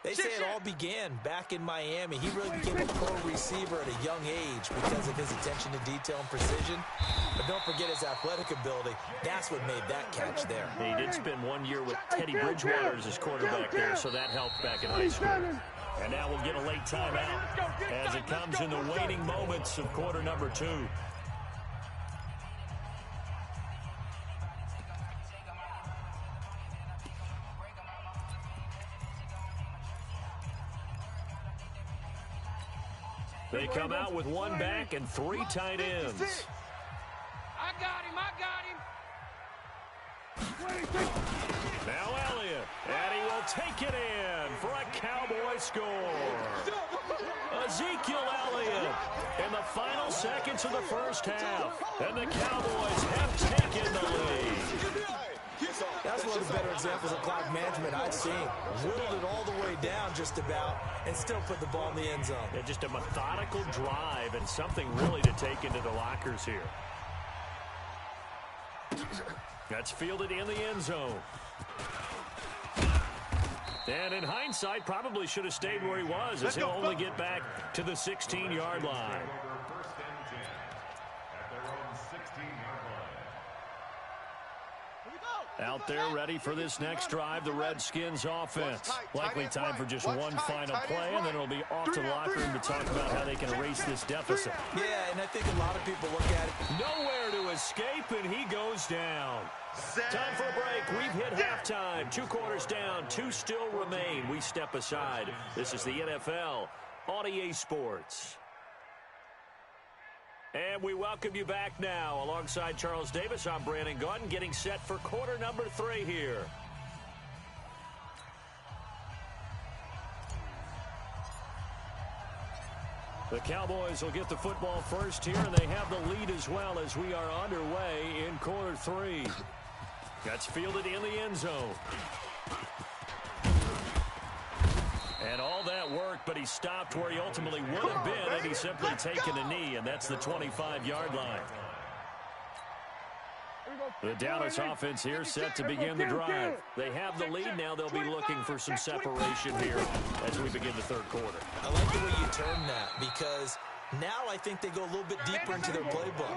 they say it all began back in Miami. He really became a pro receiver at a young age because of his attention to detail and precision. But don't forget his athletic ability. That's what made that catch there. He did spend 1 year with Teddy Bridgewater as his quarterback there, so that helped back in high school. And now we'll get a late timeout as it comes in the waning moments of quarter number 2. They come out with 1 back and 3 tight ends. I got him. Now Elliott, and he will take it in for a Cowboy score. Ezekiel Elliott in the final seconds of the first half, and the Cowboys have taken the lead. That's one of the better examples of clock management I've seen. Whittled it all the way down just about and still put the ball in the end zone. Yeah, just a methodical drive and something really to take into the lockers here. That's fielded in the end zone. And in hindsight, probably should have stayed where he was as he'll only get back to the 16-yard line. Out there ready for this next drive, the Redskins offense. Likely time for just one final play, and then it'll be off to the locker room to talk about how they can erase this deficit. Yeah, and I think a lot of people look at it. Nowhere to escape, and he goes down. Time for a break. We've hit halftime. 2 quarters down, 2 still remain. We step aside. This is the NFL on EA Sports. And we welcome you back now. Alongside Charles Davis, I'm Brandon Gaudin, getting set for quarter number 3 here. The Cowboys will get the football first here, and they have the lead as well as we are underway in quarter 3. That's fielded in the end zone. And all that work, but he stopped where he ultimately would have been had he simply taken a knee, and that's the 25-yard line. The Dallas offense here set to begin the drive. They have the lead now. They'll be looking for some separation here as we begin the third quarter. I like the way you term that, because now I think they go a little bit deeper into their playbook.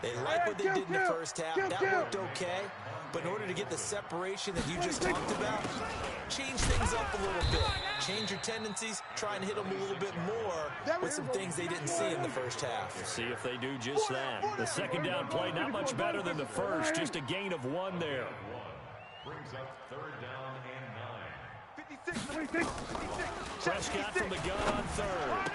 They like what they did in the first half. That worked okay. But in order to get the separation that you just talked about, change things up a little bit. Change your tendencies. Try and hit them a little bit more with some things they didn't see in the first half. We'll see if they do just that. The second down play, not much better than the first. Just a gain of 1 there. Brings up third down and 9. 56. Prescott from the gun on third.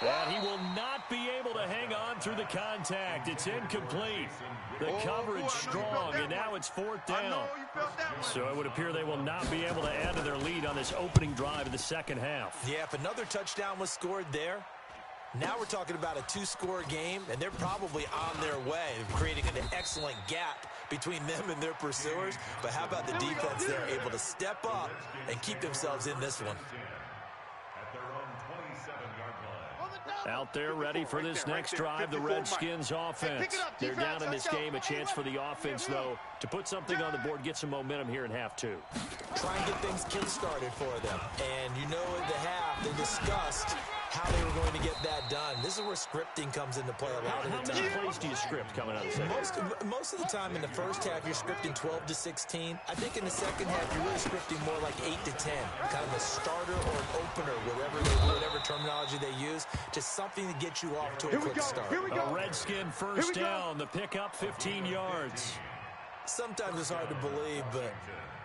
And he will not be able to hang on through the contact. It's incomplete. The coverage strong, and now it's fourth down. So it would appear they will not be able to add to their lead on this opening drive of the second half. Yeah, if another touchdown was scored there, now we're talking about a 2-score game, and they're probably on their way to creating an excellent gap between them and their pursuers. But how about the defense there, able to step up and keep themselves in this one? Out there ready for this next drive, the Redskins offense. They're down in this game. A chance for the offense, though, to put something on the board, get some momentum here in half 2. Try and get things kick-started for them. And you know at the half, they discussed how they were going to get that done. This is where scripting comes into play a lot of the time. How many plays do you script coming out of the second? Most of the time in the first half, you're scripting 12 to 16. I think in the second half, you're really scripting more like 8 to 10. Kind of a starter or an opener, whatever terminology they use. Just something to get you off to a quick start. A Redskin first down. The pickup, 15 yards. Sometimes it's hard to believe, but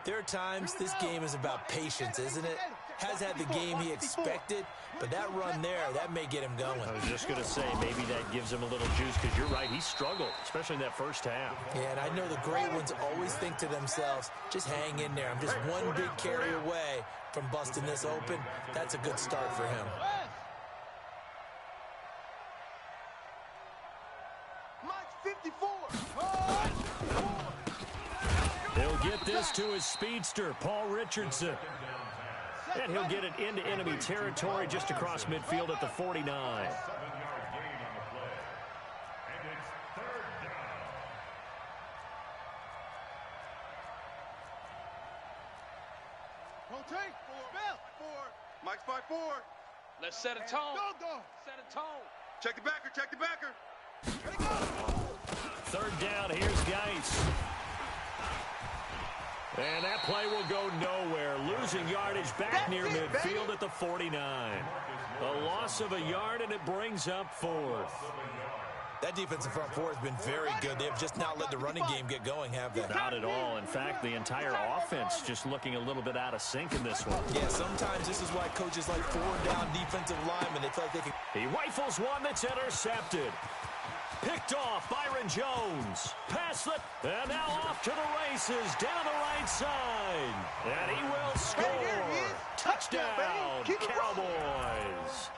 there are times this game is about patience, isn't it? Has had the game he expected, but that run there, that may get him going. I was just going to say, maybe that gives him a little juice, because you're right, he struggled, especially in that first half. Yeah, and I know the great ones always think to themselves, just hang in there. I'm just one big carry away from busting this open. That's a good start for him. He'll get this to his speedster, Paul Richardson. And he'll get it into enemy territory just across midfield at the 49. 7-yard gain on the play. And it's third down. Rotate. 4. Mike's 5-4. Let's set a tone. Go. Set a tone. Check the backer. Third down, here's Geis. And that play will go nowhere. Losing yardage back near midfield at the 49. A loss of a yard, and it brings up fourth. That defensive front four has been very good. They have just not let the running game get going, have they? Not at all. In fact, the entire offense just looking a little bit out of sync in this one. Yeah, sometimes this is why coaches like forward-down defensive linemen, they feel like they can... He rifles one that's intercepted. Picked off, Byron Jones. Pass it, and now off to the races, down the right side. And he will score. Touchdown, Cowboys.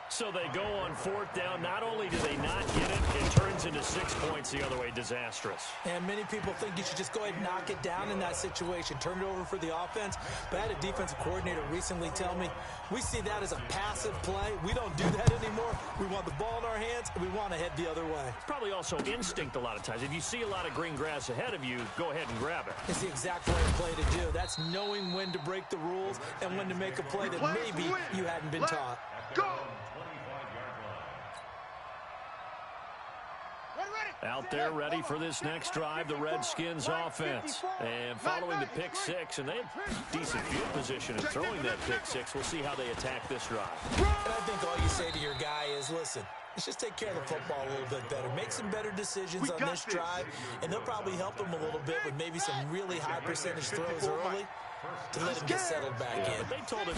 So they go on fourth down. Not only do they not get it, it turns into 6 points the other way. Disastrous. And many people think you should just go ahead and knock it down in that situation. Turn it over for the offense. But I had a defensive coordinator recently tell me, we see that as a passive play. We don't do that anymore. We want the ball in our hands, and we want to head the other way. Probably also instinct a lot of times. If you see a lot of green grass ahead of you, go ahead and grab it. It's the exact right play to do. That's knowing when to break the rules and when to make a play that maybe you hadn't been taught. Go. Out there ready for this next drive, the Redskins offense. And following the pick six, and they have decent field position in throwing that pick six. We'll see how they attack this drive. And I think all you say to your guy is, listen, let's just take care of the football a little bit better. Make some better decisions on this drive, and they'll probably help him a little bit with maybe some really high percentage throws early to let him get settled back in. But they told us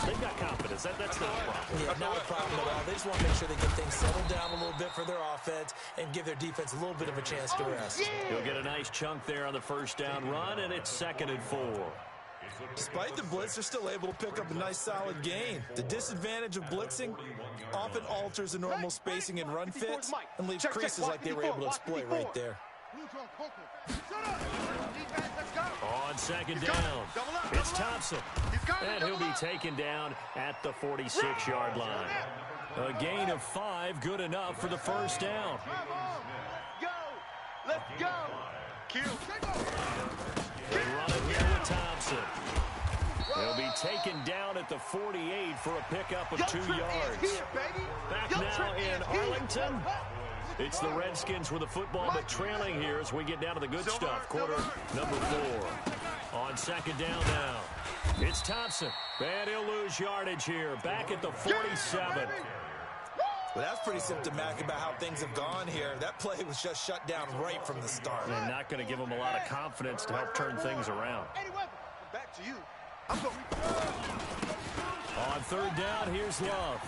they've got confidence. That's not a problem. Yeah, not a problem at all. They just want to make sure they get things settled down a little bit for their offense and give their defense a little bit of a chance to rest. You'll get a nice chunk there on the first down run, and it's 2nd and 4. Despite the blitz, they're still able to pick up a nice solid gain. The disadvantage of blitzing often alters the normal spacing and run fits and leaves creases like they were able to exploit right there. On second down. It's Thompson. And he'll be taken down at the 46-yard line. A gain of 5, good enough for the first down. Go! Let's go! They run it here with Thompson. He'll be taken down at the 48 for a pickup of 2 yards. Back now in Arlington. It's the Redskins with the football, but trailing here as we get down to the good stuff. Quarter number 4. On second down now. It's Thompson. And he'll lose yardage here. Back at the 47. Well, that's pretty symptomatic about how things have gone here. That play was just shut down right from the start. And not going to give him a lot of confidence to help turn things around. Back to you. I'm going. On third down, here's Love.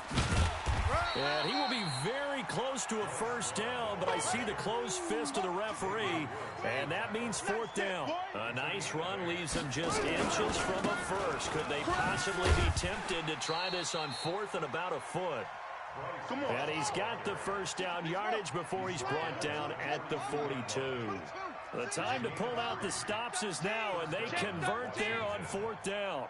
And he will be very close to a first down, but I see the closed fist of the referee, and that means fourth down. A nice run leaves them just inches from a first. Could they possibly be tempted to try this on fourth and about a foot? And he's got the first down yardage before he's brought down at the 42. The time to pull out the stops is now, and they convert there on fourth down.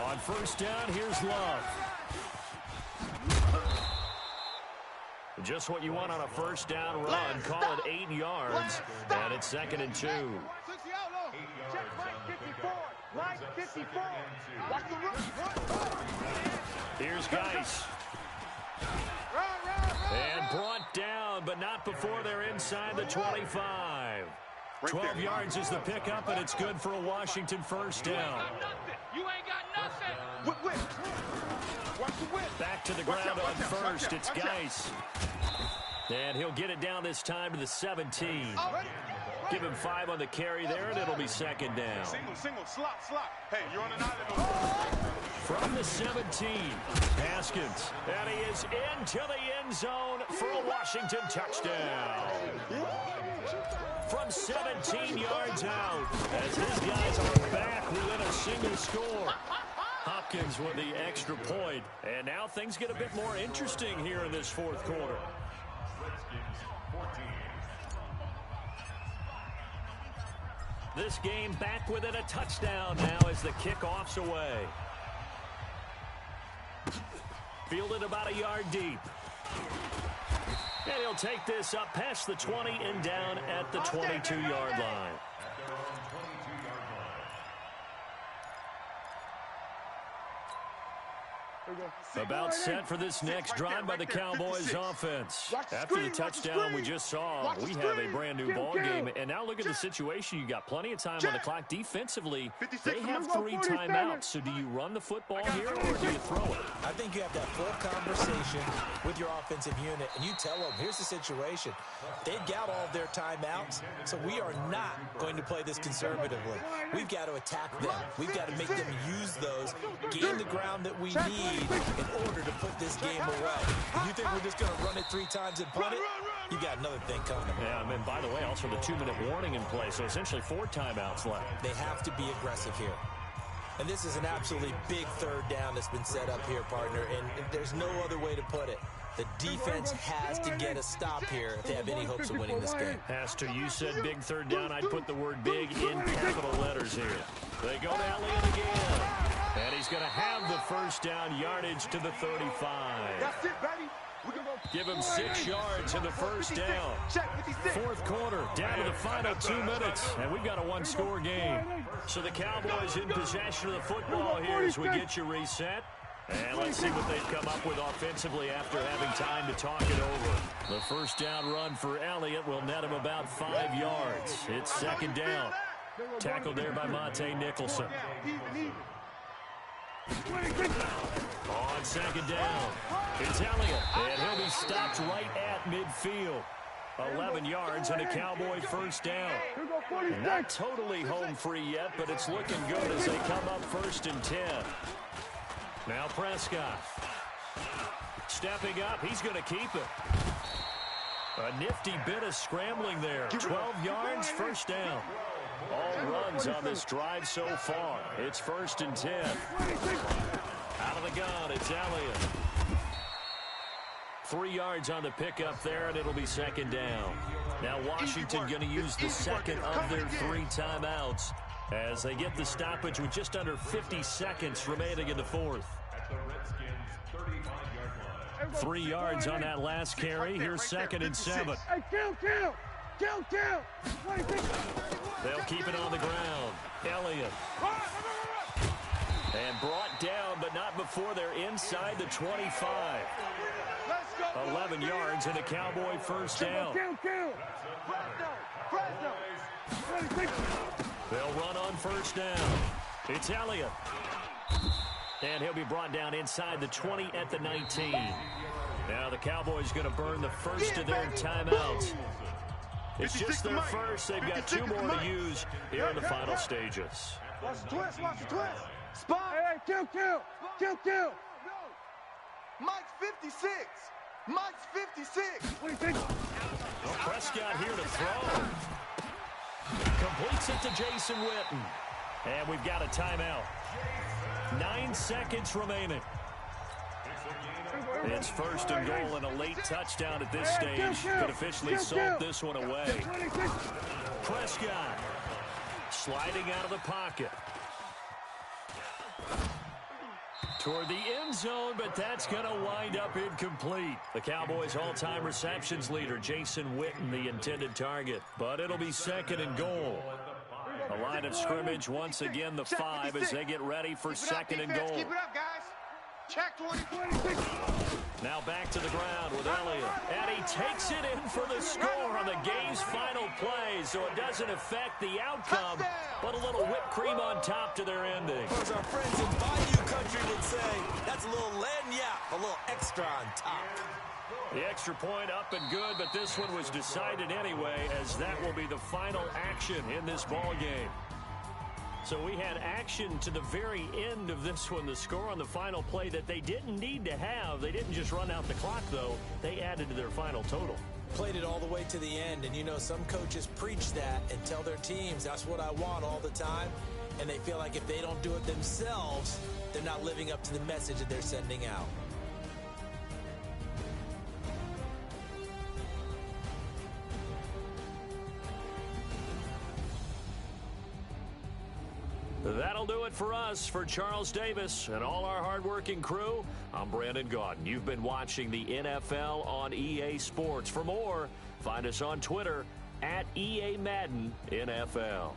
On first down, here's Love. Just what you want on a first down run. Call it 8 yards, and it's second and 2. Check right 54. Right 54. Watch the run. Here's Geis. And brought down, but not before they're inside the 25. 12 yards is the pickup, and it's good for a Washington first down. You ain't got nothing. Back to the ground on first. It's Geis. And he'll get it down this time to the 17. Give him 5 on the carry there, and it'll be second down. Single, slot. Hey, you're on an island. From the 17, Haskins. And he is into the end zone for a Washington touchdown. From 17 yards out, as his guys are back within a single score. Hopkins with the extra point. And now things get a bit more interesting here in this fourth quarter. This game back within a touchdown now as the kickoff's away. Fielded about a yard deep. And he'll take this up past the 20 and down at the 22-yard line. About set for this next drive by the Cowboys offense. After the touchdown we just saw, we have a brand new ball game. And now look at the situation. You got plenty of time on the clock. Defensively, they have 3 timeouts. So do you run the football here or do you throw it? I think you have that full conversation with your offensive unit, and you tell them, here's the situation. They've got all of their timeouts, so we are not going to play this conservatively. We've got to attack them. We've got to make them use those, gain the ground that we need in order to put this game away. You think we're just going to run it 3 times and punt it? You got another thing coming. Yeah, and by the way, also the 2-minute warning in play, so essentially 4 timeouts left. They have to be aggressive here. And this is an absolutely big third down that's been set up here, partner, and there's no other way to put it. The defense has to get a stop here if they have any hopes of winning this game. Has to. You said big third down. I'd put the word big in capital letters here. They go to Elliott again. And he's going to have the first down yardage to the 35. That's it, baby. Give him 6 yards in the first down. Fourth quarter, down to the final 2 minutes, and we've got a 1-score game. So the Cowboys in possession of the football here as we get you reset. And let's see what they've come up with offensively after having time to talk it over. The first down run for Elliott will net him about 5 yards. It's second down. Tackled there by Monte Nicholson. On second down, it's Elliott, and he'll be stopped right at midfield. 11 yards and a Cowboy first down. Not totally home free yet, but it's looking good as they come up first and 10. Now Prescott. Stepping up, he's going to keep it. A nifty bit of scrambling there. 12 yards, first down. All runs on this drive so far. It's first and 10. Out of the gun, it's Elliott. 3 yards on the pickup there, and it'll be second down. Now Washington going to use the second of their 3 timeouts as they get the stoppage with just under 50 seconds remaining in the fourth. 3 yards on that last carry. Here's second and 7. Hey, kill. They'll keep it on the ground. Elliott. And brought down, but not before they're inside the 25. 11 yards and a Cowboy first down. They'll run on first down. It's Elliott. And he'll be brought down inside the 20 at the 19. Now the Cowboys going to burn the first of their timeouts. It's just their first. They've got 2 more to use here in the final stages. Watch the twist. Spot. Hey, kill. Mike's 56. Mike's 56. What do you think? Well, Prescott here to throw. Completes it to Jason Witten. And we've got a timeout. 9 seconds remaining. It's first and goal and a late touchdown at this stage. Could officially salt this one away. Prescott sliding out of the pocket. Toward the end zone, but that's going to wind up incomplete. The Cowboys' all-time receptions leader, Jason Witten, the intended target. But it'll be second and goal. The line of scrimmage, once again, the 5 as they get ready for second and goal. Keep it up, guys. Check 20. Now back to the ground with Elliott. And he takes it in for the score on the game's final play, so it doesn't affect the outcome, but a little whipped cream on top to their ending. As our friends in Bayou Country would say, that's a little lagniappe, a little extra on top. The extra point up and good, but this one was decided anyway, as that will be the final action in this ball game. So we had action to the very end of this one. The score on the final play that they didn't need to have. They didn't just run out the clock, though. They added to their final total. Played it all the way to the end, and you know some coaches preach that and tell their teams that's what I want all the time, and they feel like if they don't do it themselves, they're not living up to the message that they're sending out. That'll do it for us. For Charles Davis and all our hardworking crew, I'm Brandon Gaudin. You've been watching the NFL on EA Sports. For more, find us on Twitter at EA Madden NFL.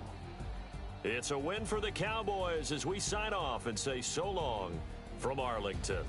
It's a win for the Cowboys as we sign off and say so long from Arlington.